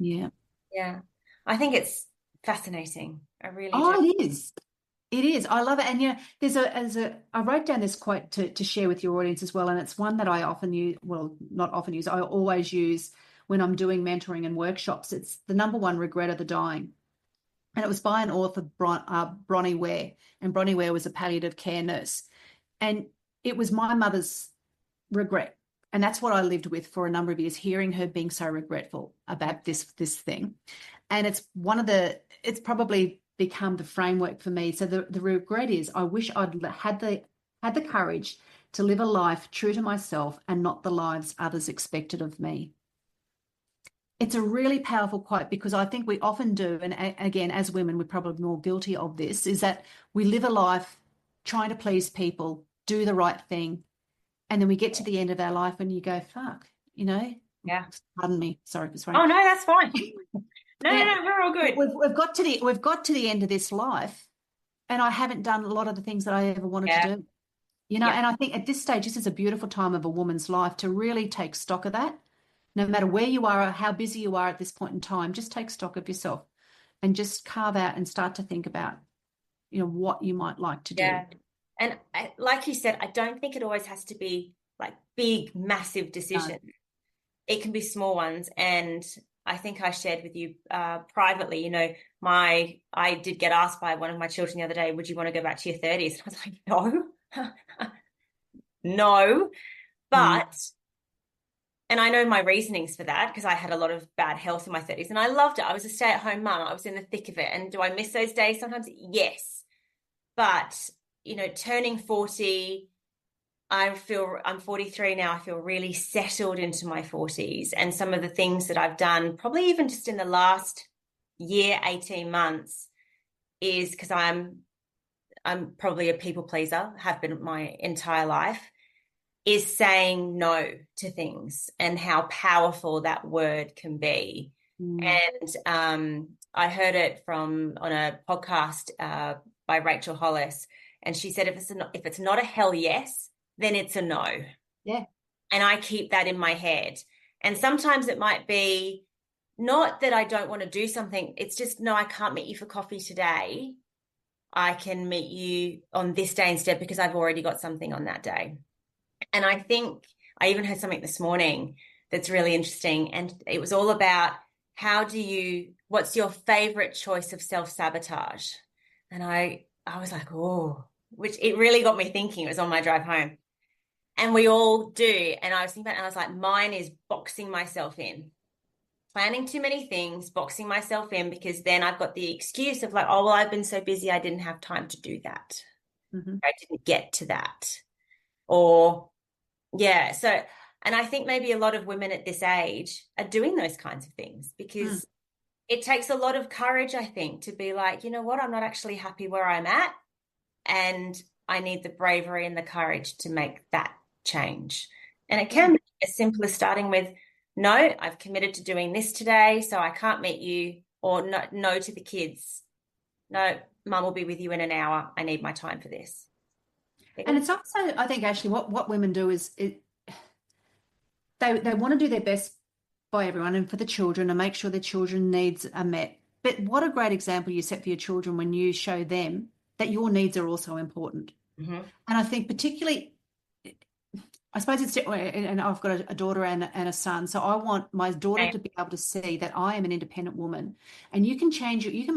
Yeah. Yeah. I think it's fascinating. I really do. Oh, it is. It is. I love it. And I wrote down this quote to share with your audience as well. And it's one that I often use, well, not often use, I always use when I'm doing mentoring and workshops. It's the number one regret of the dying. And it was by an author, Bronnie Ware. And Bronnie Ware was a palliative care nurse. And it was my mother's regret. And that's what I lived with for a number of years, hearing her being so regretful about this thing. And it's probably become the framework for me. So the regret is, I wish I'd had the courage to live a life true to myself and not the lives others expected of me. It's a really powerful quote because I think we often do, and again, as women, we're probably more guilty of this, is that we live a life trying to please people, do the right thing, and then we get to the end of our life and you go, fuck, Yeah. Pardon me. Sorry for swearing. Oh, no, that's fine. No, we're all good. We've got to the end of this life and I haven't done a lot of the things that I ever wanted to Yeah. do. You know, Yeah. and I think at this stage, this is a beautiful time of a woman's life to really take stock of that. No matter where you are or how busy you are at this point in time, just take stock of yourself and just carve out and start to think about, what you might like to do. Yeah. And like you said, I don't think it always has to be like big, massive No. decisions. It can be small ones. And I think I shared with you privately, I did get asked by one of my children the other day, would you want to go back to your 30s? And I was like, no, no. Mm. But, and I know my reasonings for that because I had a lot of bad health in my 30s and I loved it. I was a stay-at-home mum. I was in the thick of it. And do I miss those days sometimes? Yes. But, turning 40, I'm 43 now. I feel really settled into my 40s. And some of the things that I've done, probably even just in the last year, 18 months, is because I'm probably a people pleaser, have been my entire life, is saying no to things and how powerful that word can be. Mm. And I heard it on a podcast by Rachel Hollis, and she said, if it's not a hell yes, then it's a no. Yeah. And I keep that in my head. And sometimes it might be not that I don't want to do something. It's just, no, I can't meet you for coffee today. I can meet you on this day instead because I've already got something on that day. And I think I even heard something this morning that's really interesting. And it was all about what's your favorite choice of self-sabotage? And I was like, oh, which it really got me thinking. It was on my drive home. And we all do. And I was thinking about it, and I was like, mine is boxing myself in, planning too many things, boxing myself in, because then I've got the excuse of like, oh, well, I've been so busy, I didn't have time to do that. Mm-hmm. I didn't get to that. Or, yeah. So, and I think maybe a lot of women at this age are doing those kinds of things because it takes a lot of courage, I think, to be like, you know what, I'm not actually happy where I'm at. And I need the bravery and the courage to make that change. And it can be as simple as starting with, no, I've committed to doing this today, so I can't meet you, or no to the kids. No, mum will be with you in an hour. I need my time for this. And it's also, I think, Ashley, what women do is they want to do their best by everyone and for the children and make sure their children needs are met. But what a great example you set for your children when you show them that your needs are also important. Mm-hmm. And I think particularly, I suppose and I've got a daughter and a son, so I want my daughter to be able to see that I am an independent woman, and you can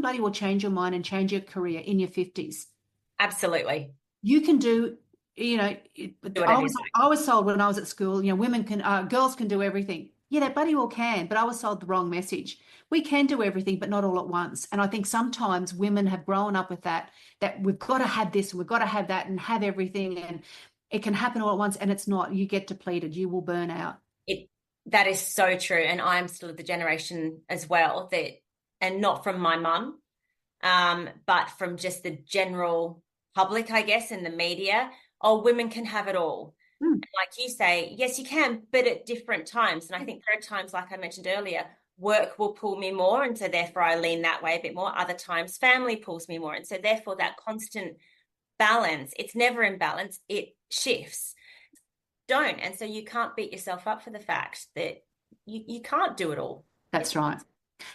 bloody well change your mind and change your career in your 50s. Absolutely. You can do, I whatever was told when I was at school, girls can do everything. Yeah, they bloody well can, but I was sold the wrong message. We can do everything, but not all at once. And I think sometimes women have grown up with that we've got to have this, we've got to have that and have everything. And it can happen all at once, and it's not. You get depleted. You will burn out. That is so true. And I'm still of the generation as well and not from my mum, but from just the general public, I guess, and the media. Oh, women can have it all. And like you say, yes, you can, but at different times. And I think there are times, like I mentioned earlier, work will pull me more. And so therefore I lean that way a bit more. Other times family pulls me more. And so therefore that constant balance, it's never in balance. It shifts. Don't. And so you can't beat yourself up for the fact that you can't do it all. That's right.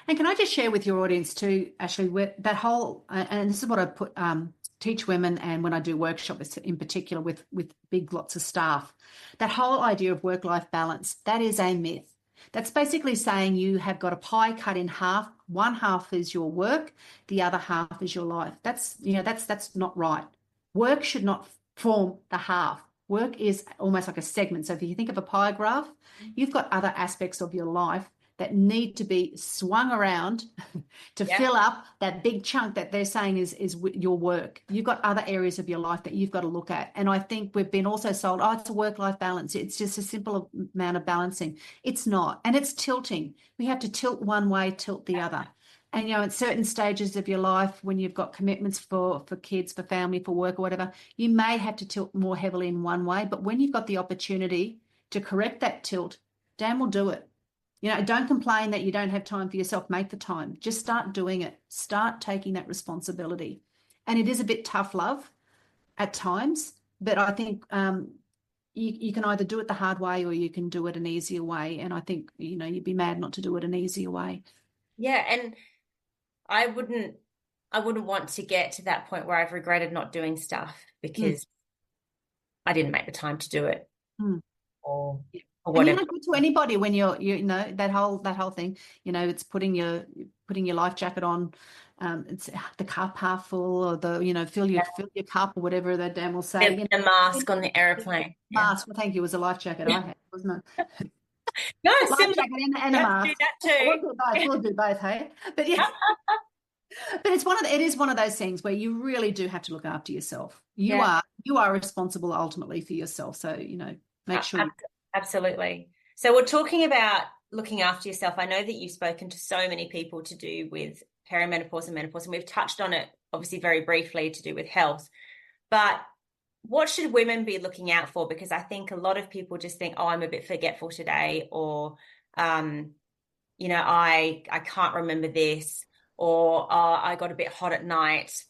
And can I just share with your audience too, Ashley, that whole, and this is what I teach women, and when I do workshops in particular with big lots of staff, that whole idea of work-life balance, that is a myth. That's basically saying you have got a pie cut in half. One half is your work, the other half is your life. That's not right. Work should not form the half. Work is almost like a segment. So if you think of a pie graph, you've got other aspects of your life that need to be swung around to fill up that big chunk that they're saying is your work. You've got other areas of your life that you've got to look at. And I think we've been also sold, oh, it's a work-life balance. It's just a simple amount of balancing. It's not. And it's tilting. We have to tilt one way, tilt the other. And, at certain stages of your life, when you've got commitments for kids, for family, for work or whatever, you may have to tilt more heavily in one way. But when you've got the opportunity to correct that tilt, Dan will do it. Don't complain that you don't have time for yourself. Make the time. Just start doing it. Start taking that responsibility. And it is a bit tough love at times, but I think you can either do it the hard way or you can do it an easier way. And I think, you'd be mad not to do it an easier way. Yeah, and I wouldn't want to get to that point where I've regretted not doing stuff because I didn't make the time to do it, Mm. or And you're whatever. not good to anybody when that whole thing, it's putting your life jacket on, it's the cup half full, or fill your cup, or whatever that Dan will say. The mask on the airplane. Yeah. Mask. Well, thank you. It was a life jacket I had, wasn't it? No, Life similar. jacket and a You have to do mask. that too. We'll do both, hey? But yeah, but it is one of those things where you really do have to look after yourself. You are responsible ultimately for yourself. So, make sure. Absolutely. So we're talking about looking after yourself. I know that you've spoken to so many people to do with perimenopause and menopause, and we've touched on it obviously very briefly to do with health. But what should women be looking out for? Because I think a lot of people just think, oh, I'm a bit forgetful today, or, I can't remember this, or I got a bit hot at night,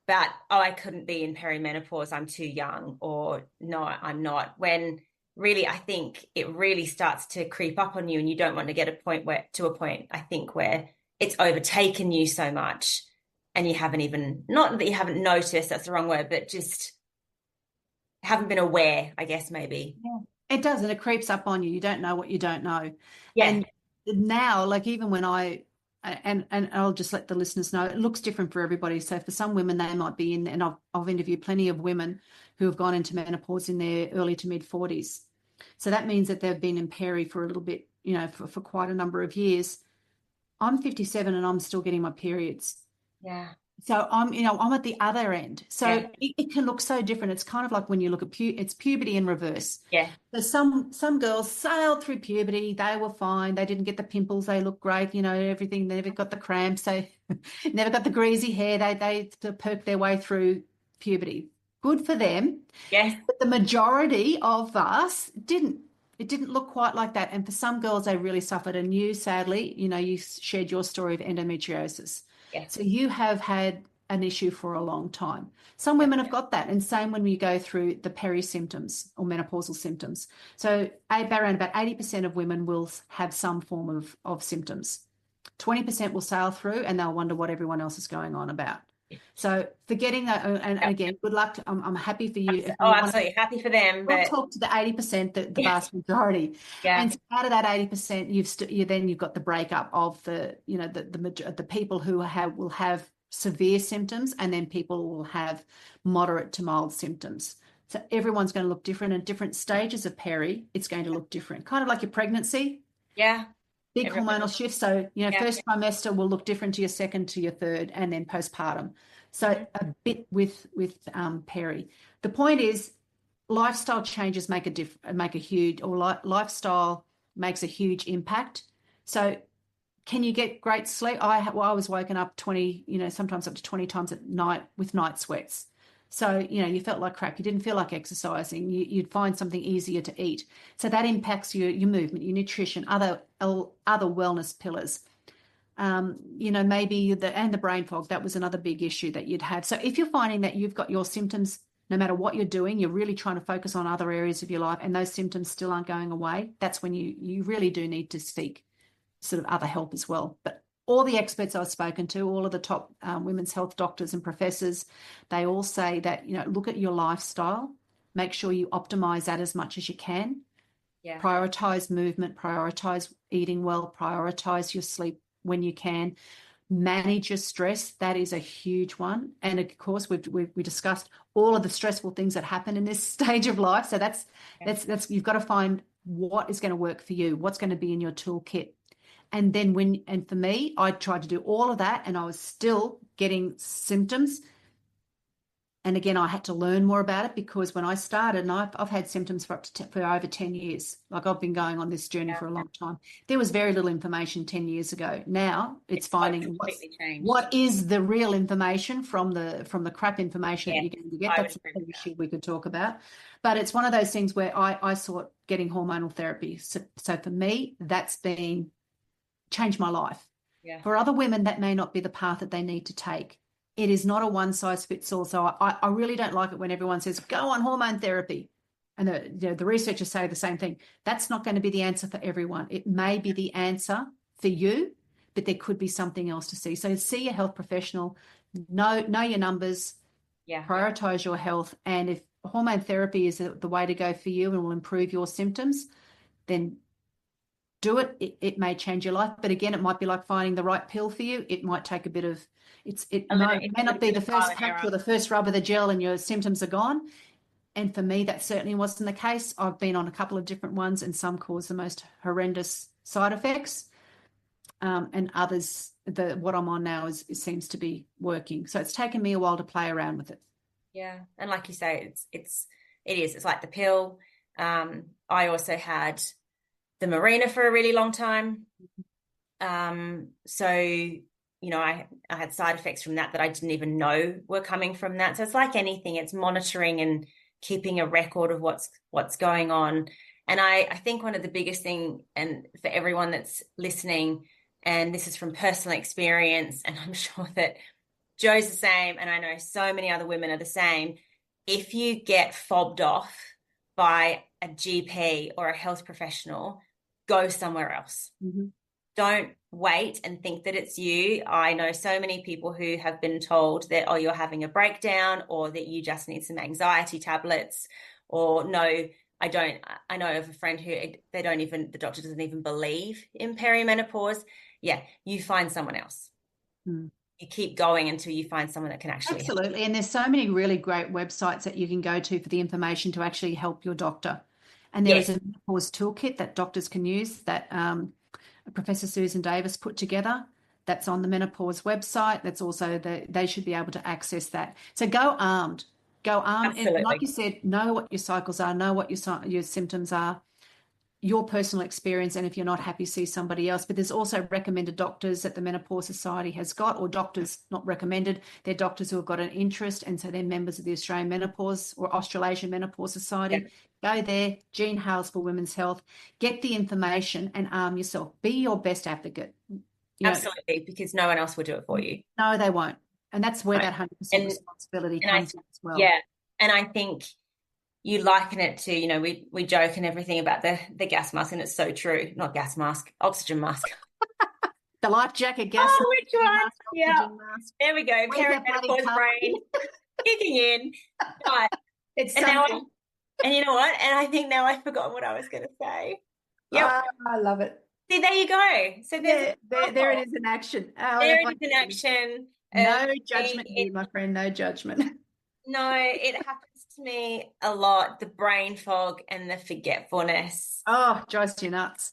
but, I couldn't be in perimenopause, I'm too young, or no, I'm not. When really, I think it really starts to creep up on you, and you don't want to get to a point, I think, where it's overtaken you so much, and you haven't even, not that you haven't noticed, that's the wrong word, but just haven't been aware, I guess, maybe. Yeah. It does, and it creeps up on you. You don't know what you don't know. Yeah. And now, like, even when and I'll just let the listeners know, it looks different for everybody. So for some women, they might be in, and I've interviewed plenty of women who have gone into menopause in their early to mid 40s. So that means that they've been in peri for a little bit, for quite a number of years. I'm 57 and I'm still getting my periods. Yeah. So I'm at the other end. So Yeah. it can look so different. It's kind of like when you look at it's puberty in reverse. Yeah. So some girls sailed through puberty. They were fine. They didn't get the pimples. They looked great. Everything. They never got the cramps. They never got the greasy hair. They perked their way through puberty. Good for them. Yes. But the majority of us didn't. It didn't look quite like that. And for some girls, they really suffered. And you, sadly, you shared your story of endometriosis. Yes. So you have had an issue for a long time. Some women have got that. And same when we go through the peri symptoms or menopausal symptoms. So around about 80% of women will have some form of symptoms. 20% will sail through and they'll wonder what everyone else is going on about. So forgetting that, and again, good luck. I'm happy for you. Absolutely happy for them. We'll talk to the 80%, the vast majority. Yeah. And so out of that 80%, you've got the breakup of the people who will have severe symptoms, and then people will have moderate to mild symptoms. So everyone's going to look different, and different stages of peri, it's going to look different. Kind of like your pregnancy. Yeah. Big hormonal shifts. So, first trimester will look different to your second, to your third, and then postpartum. So a bit with peri. The point is, lifestyle changes lifestyle makes a huge impact. So can you get great sleep? I was woken up 20, sometimes up to 20 times at night with night sweats. So, you felt like crap. You didn't feel like exercising. You'd find something easier to eat. So that impacts your movement, your nutrition, other wellness pillars. Maybe the brain fog, that was another big issue that you'd have. So if you're finding that you've got your symptoms, no matter what you're doing, you're really trying to focus on other areas of your life and those symptoms still aren't going away, that's when you really do need to seek sort of other help as well. But all the experts I've spoken to, all of the top women's health doctors and professors, they all say that, look at your lifestyle, make sure you optimize that as much as you can. Yeah. Prioritize movement, prioritize eating well, prioritize your sleep when you can. Manage your stress. That is a huge one. And of course, we discussed all of the stressful things that happen in this stage of life. So that's you've got to find what is going to work for you, what's going to be in your toolkit. And then for me, I tried to do all of that and I was still getting symptoms. And again, I had to learn more about it because when I started, and I've had symptoms for over 10 years. Like I've been going on this journey for a long time. There was very little information 10 years ago. Now it's finding what is the real information from the crap information that you're going to get. That's an issue we could talk about. But it's one of those things where I sought getting hormonal therapy. So for me, that's been changed my life. Yeah. For other women, that may not be the path that they need to take. it is not a one size fits all. So I really don't like it when everyone says, go on hormone therapy. And the researchers say the same thing. That's not going to be the answer for everyone. It may be the answer for you, but there could be something else to see. So see your health professional, know your numbers, prioritize your health. And if hormone therapy is the way to go for you and will improve your symptoms, then do it. It may change your life, but again, it might be like finding the right pill for you. It might take a bit of it may not be the first patch or the first rub of the gel and your symptoms are gone. And for me, that certainly wasn't the case. I've been on a couple of different ones, and some cause the most horrendous side effects, and others, what I'm on now it seems to be working. So it's taken me a while to play around with it. Yeah, and like you say, it's like the pill. I also had the Mirena for a really long time. So, I had side effects from that I didn't even know were coming from that. So it's like anything, it's monitoring and keeping a record of what's going on. And I think one of the biggest thing, and for everyone that's listening, and this is from personal experience, and I'm sure that Joe's the same, and I know so many other women are the same, if you get fobbed off by a GP or a health professional, go somewhere else. Mm-hmm. Don't wait and think that it's you. I know so many people who have been told that, oh, you're having a breakdown, or that you just need some anxiety tablets, or no, I don't. I know of a friend who the doctor doesn't even believe in perimenopause. Yeah, you find someone else. Mm. You keep going until you find someone that can actually Absolutely. help. And there's so many really great websites that you can go to for the information to actually help your doctor. And there is a menopause toolkit that doctors can use that Professor Susan Davis put together. That's on the menopause website. That's also they should be able to access that. So go armed. Absolutely. And like you said, know what your cycles are, know what your symptoms are, your personal experience, and if you're not happy, see somebody else. But there's also recommended doctors that the Menopause Society has got, or doctors not recommended. They're doctors who have got an interest, and so they're members of the Australian Menopause or Australasian Menopause Society. Yeah. Go there, Jean Hales for Women's Health, get the information and arm yourself. Be your best advocate. Absolutely, because no one else will do it for you. No, they won't. And that's where that 100% responsibility comes in as well. Yeah, and I think you liken it to, we joke and everything about the gas mask, and it's so true. Not gas mask, oxygen mask. The life jacket gas mask. Which one? Yeah. There we go. Perimenopause brain kicking in. Right. It's and something. And you know what? And I think now I've forgotten what I was going to say. Yeah, I love it. See, there you go. So there it is in action. There it is in action. No judgment here, my friend. No judgment. No, it happens to me a lot. The brain fog and the forgetfulness. Oh, drives you nuts.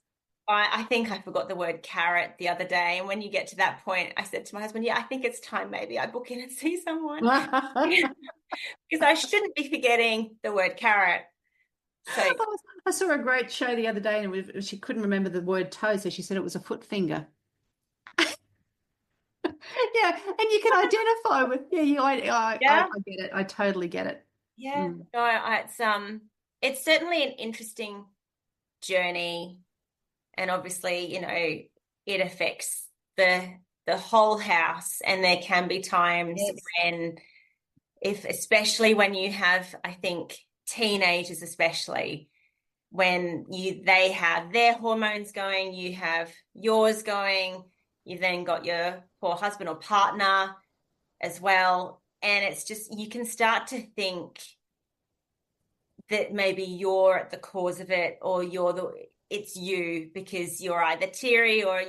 I think I forgot the word carrot the other day. And when you get to that point, I said to my husband, I think it's time maybe I book in and see someone. Because I shouldn't be forgetting the word carrot. So I saw a great show the other day, and she couldn't remember the word toe, so she said it was a foot finger. Yeah, and you can identify with I get it. I totally get it. Yeah, no, it's certainly an interesting journey, and obviously, it affects the whole house, and there can be times when, especially when you have, I think, teenagers, especially when they have their hormones going, you have yours going. You've then got your poor husband or partner as well. And it's just, you can start to think that maybe you're at the cause of it, or it's you, because you're either teary, or,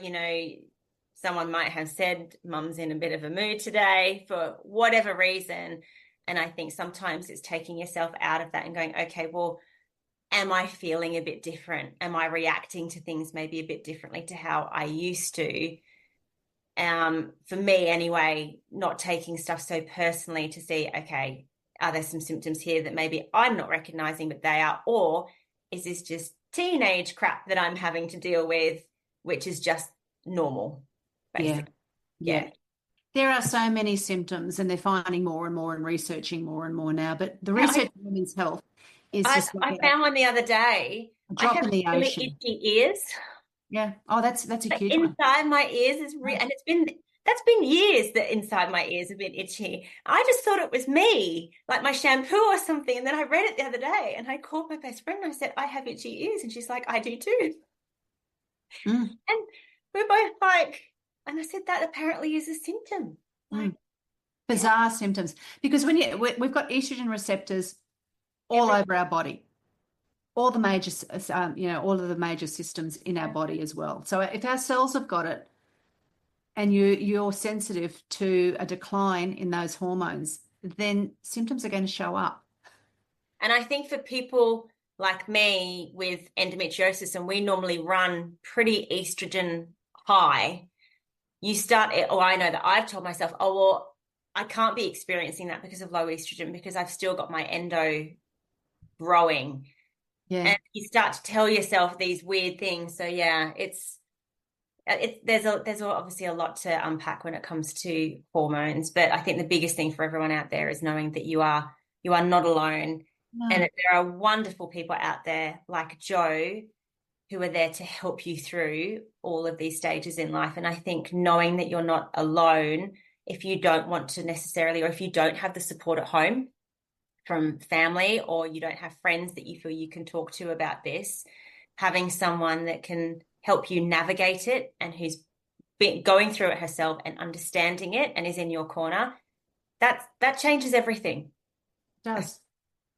someone might have said mum's in a bit of a mood today for whatever reason. And I think sometimes it's taking yourself out of that and going, okay, well, am I feeling a bit different? Am I reacting to things maybe a bit differently to how I used to? For me anyway, not taking stuff so personally, to see, okay, are there some symptoms here that maybe I'm not recognizing, but they are, or is this just teenage crap that I'm having to deal with, which is just normal, basically. Yeah. There are so many symptoms, and they're finding more and more and researching more and more now, but the research in women's health is I found one the other day. A drop in the really ocean. Itchy ears. Yeah. Oh, that's a huge one. Inside my ears is and that's been years. it's the inside my ears a bit itchy. I just thought it was me, like my shampoo or something. And then I read it the other day and I called my best friend and I said, I have itchy ears. And she's like, I do too. Mm. And we're both like, and I said, that apparently is a symptom. Like, bizarre symptoms, because we've got estrogen receptors all over our body, all the major, all of the major systems in our body as well. So if our cells have got it, and you're sensitive to a decline in those hormones, then symptoms are going to show up. And I think for people like me with endometriosis, and we normally run pretty estrogen high, you start, or I know that I've told myself, oh, well, I can't be experiencing that because of low estrogen because I've still got my endo growing. Yeah. And you start to tell yourself these weird things. So yeah, there's obviously a lot to unpack when it comes to hormones, but I think the biggest thing for everyone out there is knowing that you are not alone, and that there are wonderful people out there like Joe who are there to help you through all of these stages in life. And I think knowing that you're not alone, if you don't want to necessarily, or if you don't have the support at home from family, or you don't have friends that you feel you can talk to about this, having someone that can help you navigate it and who's been going through it herself and understanding it and is in your corner, that changes everything. It does.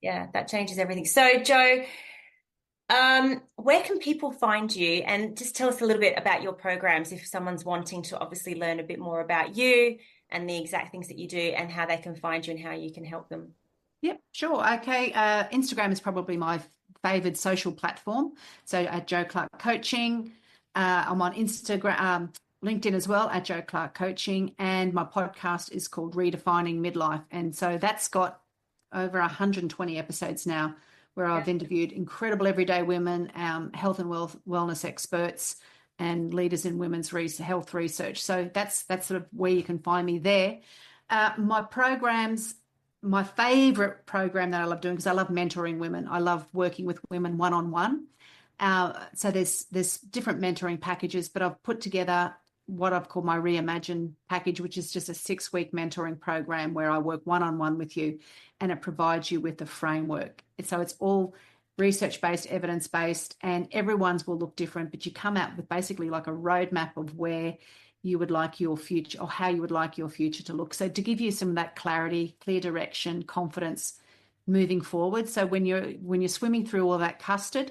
Yeah, that changes everything. So Joe, where can people find you? And just tell us a little bit about your programs if someone's wanting to obviously learn a bit more about you and the exact things that you do and how they can find you and how you can help them. Yep, sure. Okay. Instagram is probably my favored social platform. So at Joe Clark Coaching, I'm on Instagram, LinkedIn as well at Joe Clark Coaching, and my podcast is called Redefining Midlife. And so that's got over 120 episodes now, where I've interviewed incredible everyday women, health and wellness experts, and leaders in women's health research. So that's sort of where you can find me there. My programs. My favorite program that I love doing, because I love mentoring women. I love working with women one-on-one. So there's different mentoring packages, but I've put together what I've called my Reimagine package, which is just a 6-week mentoring program where I work one-on-one with you, and it provides you with a framework. So it's all research-based, evidence-based, and everyone's will look different, but you come out with basically like a roadmap of where you would like your future, or how you would like your future to look. So to give you some of that clarity, clear direction, confidence moving forward. So when you're swimming through all that custard,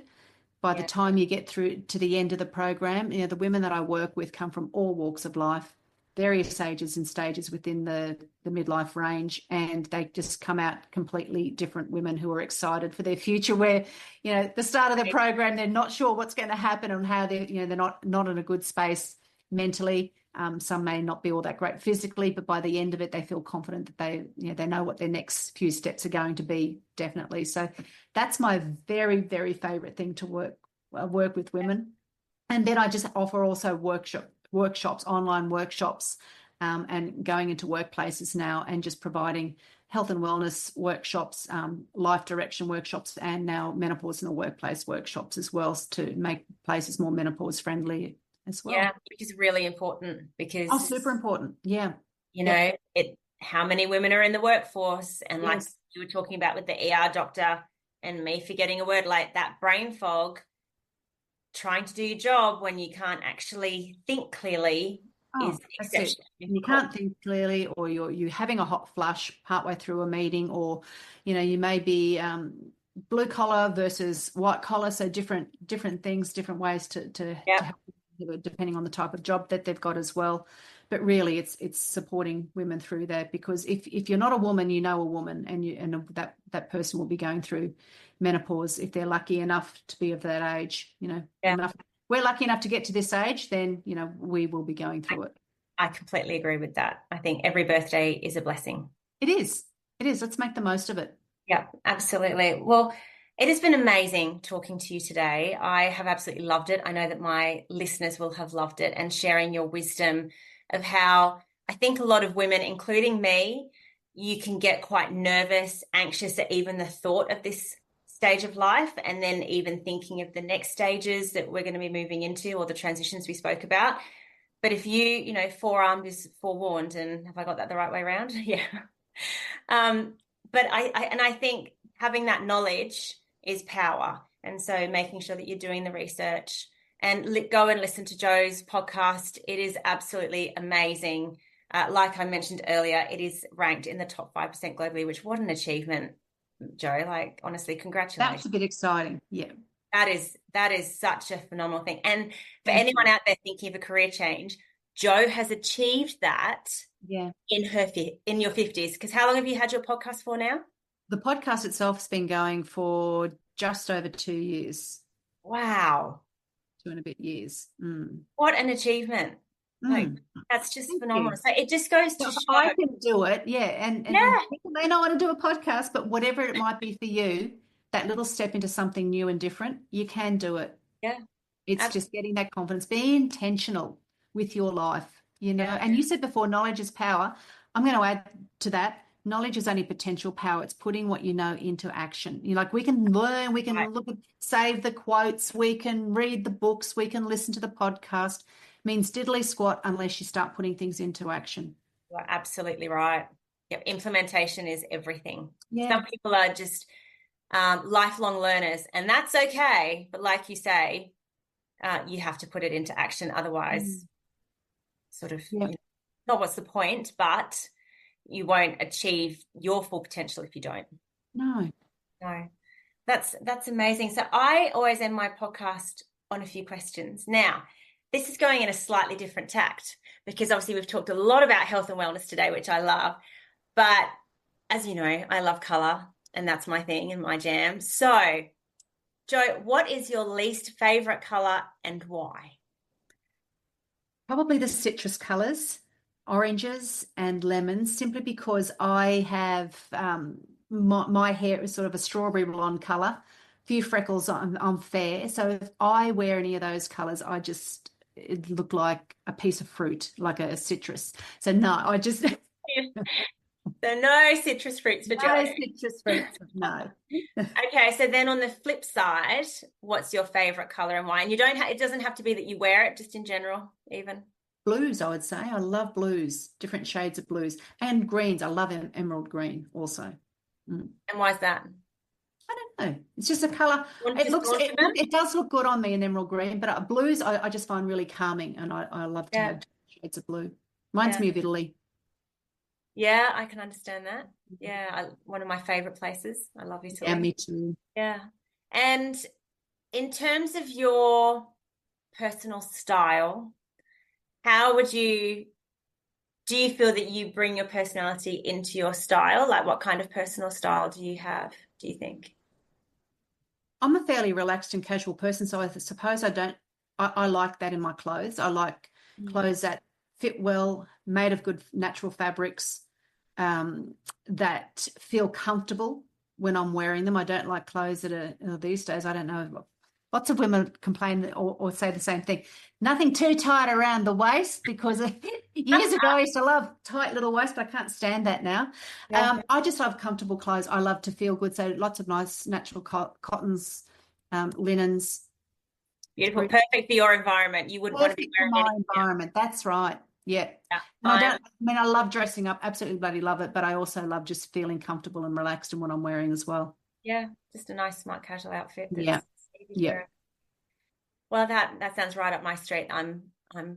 by the time you get through to the end of the program, the women that I work with come from all walks of life, various ages and stages within the midlife range, and they just come out completely different women who are excited for their future, where, the start of the program, they're not sure what's going to happen and how they're not in a good space mentally. Some may not be all that great physically, but by the end of it, they feel confident that they know what their next few steps are going to be, definitely. So that's my very, very favorite thing to work with women. And then I just offer also workshops, online workshops, and going into workplaces now and just providing health and wellness workshops, life direction workshops, and now menopause in the workplace workshops as well, to make places more menopause friendly as well. Yeah, which is really important because super important. Yeah. How many women are in the workforce, and like Yes. you were talking about with the ER doctor and me forgetting a word, like that brain fog, trying to do your job when you can't actually think clearly is exceptional. You can't think clearly, or you're having a hot flush partway through a meeting, or you may be blue collar versus white collar, so different things, different ways to help, depending on the type of job that they've got as well. But really, it's supporting women through that, because if you're not a woman, a woman, and that person will be going through menopause if they're lucky enough to be of that age. We're lucky enough to get to this age, then we will be going through it. I completely agree with that. I think every birthday is a blessing. It is. Let's make the most of it. Yeah, absolutely. Well, it has been amazing talking to you today. I have absolutely loved it. I know that my listeners will have loved it, and sharing your wisdom of how I think a lot of women, including me, you can get quite nervous, anxious at even the thought of this stage of life, and then even thinking of the next stages that we're going to be moving into, or the transitions we spoke about. But if you know, forearmed is forewarned, and have I got that the right way around? Yeah. But I think having that knowledge is power. And so making sure that you're doing the research and go and listen to Joe's podcast. It is absolutely amazing. Like I mentioned earlier, it is ranked in the top 5% globally, which what an achievement, Joe. Like, honestly, congratulations. That's a bit exciting. Yeah. That is such a phenomenal thing. And for anyone out there thinking of a career change, Joe has achieved that in your 50s. Because how long have you had your podcast for now? The podcast itself has been going for just over 2 years. Wow. 2 and a bit years. What an achievement. Like, that's just phenomenal. So it just goes to show. I can do it. Yeah. And people may not want to do a podcast, but whatever it might be for you, that little step into something new and different, you can do it. Yeah. It's just getting that confidence, be intentional with your life, you know. And you said before, knowledge is power. I'm going to add to that. Knowledge is only potential power. It's putting what you know into action. You know, like we can learn, we can look at, save the quotes, we can read the books, we can listen to the podcast. Means diddly squat unless you start putting things into action. You're absolutely right. Yep. Implementation is everything. Yeah. Some people are just lifelong learners, and that's okay. But like you say, you have to put it into action. Otherwise, sort of, you know, not what's the point, but you won't achieve your full potential if you don't. No. That's amazing. So I always end my podcast on a few questions. Now, this is going in a slightly different tact because obviously we've talked a lot about health and wellness today, which I love. But as you know, I love color, and that's my thing and my jam. So, Joe, what is your least favorite color and why? Probably the citrus colors, oranges and lemons, simply because I have my hair is sort of a strawberry blonde color, few freckles. I'm fair, so if I wear any of those colors, it look like a piece of fruit, like a citrus. So no, I just So no citrus fruits for Joe. No citrus fruits, no. Okay, so then on the flip side, what's your favorite color and why? And it doesn't have to be that you wear it, just in general, even. Blues, I would say. I love blues, different shades of blues, and greens. I love emerald green also. And why is that? I don't know. It's just a color. It does look good on me in emerald green, but blues I just find really calming, and I love to have shades of blue. Reminds me of Italy. Yeah, I can understand that. Yeah, one of my favorite places. I love Italy. Yeah, me too. Yeah. And in terms of your personal style, do you feel that you bring your personality into your style? Like, what kind of personal style do you have, do you think? I'm a fairly relaxed and casual person, so I suppose I like that in my clothes. I like clothes that fit well, made of good natural fabrics, that feel comfortable when I'm wearing them. I don't like clothes that are these days, I don't know, lots of women complain or say the same thing. Nothing too tight around the waist, because years ago I used to love tight little waist, but I can't stand that now. Yeah. I just love comfortable clothes. I love to feel good. So lots of nice natural cottons, linens. Beautiful. Perfect for your environment. You wouldn't want to be wearing my environment. That's right. Yeah. I love dressing up. Absolutely bloody love it. But I also love just feeling comfortable and relaxed in what I'm wearing as well. Yeah. Just a nice, smart, casual outfit. Yeah. Well, that sounds right up my street. I'm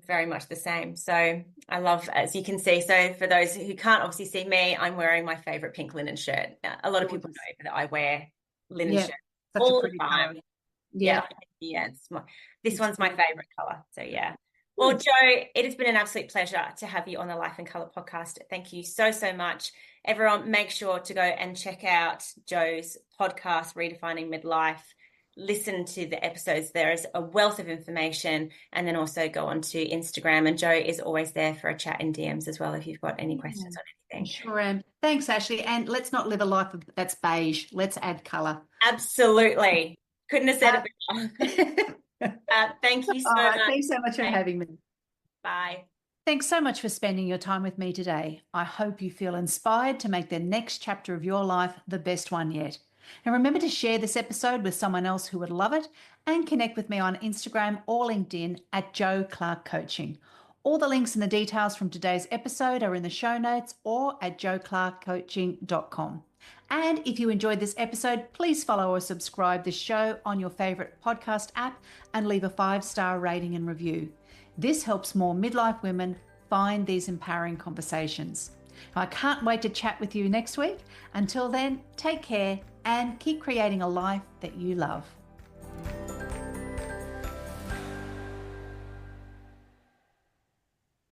very much the same. So I love, as you can see, so for those who can't obviously see me, I'm wearing my favorite pink linen shirt. A lot of people know that I wear linen shirts all the time. Yeah. This one's my favorite color. So yeah. Well, Joe, it has been an absolute pleasure to have you on the Life in Color podcast. Thank you so much. Everyone, make sure to go and check out Joe's podcast, Redefining Midlife. Listen to the episodes. There is a wealth of information, and then also go onto Instagram, and Joe is always there for a chat in DMs as well if you've got any questions on anything. Sure am. Thanks, Ashley. And let's not live a life that's beige. Let's add color. Absolutely. Couldn't have said it better. Thank you so much. Thanks so much for having me. Bye. Thanks so much for spending your time with me today. I hope you feel inspired to make the next chapter of your life the best one yet. And remember to share this episode with someone else who would love it, and connect with me on Instagram or LinkedIn at Joe Clark Coaching. All the links and the details from today's episode are in the show notes or at joeclarkcoaching.com. And if you enjoyed this episode, please follow or subscribe this show on your favorite podcast app and leave a 5-star rating and review. This helps more midlife women find these empowering conversations. I can't wait to chat with you next week. Until then, take care and keep creating a life that you love.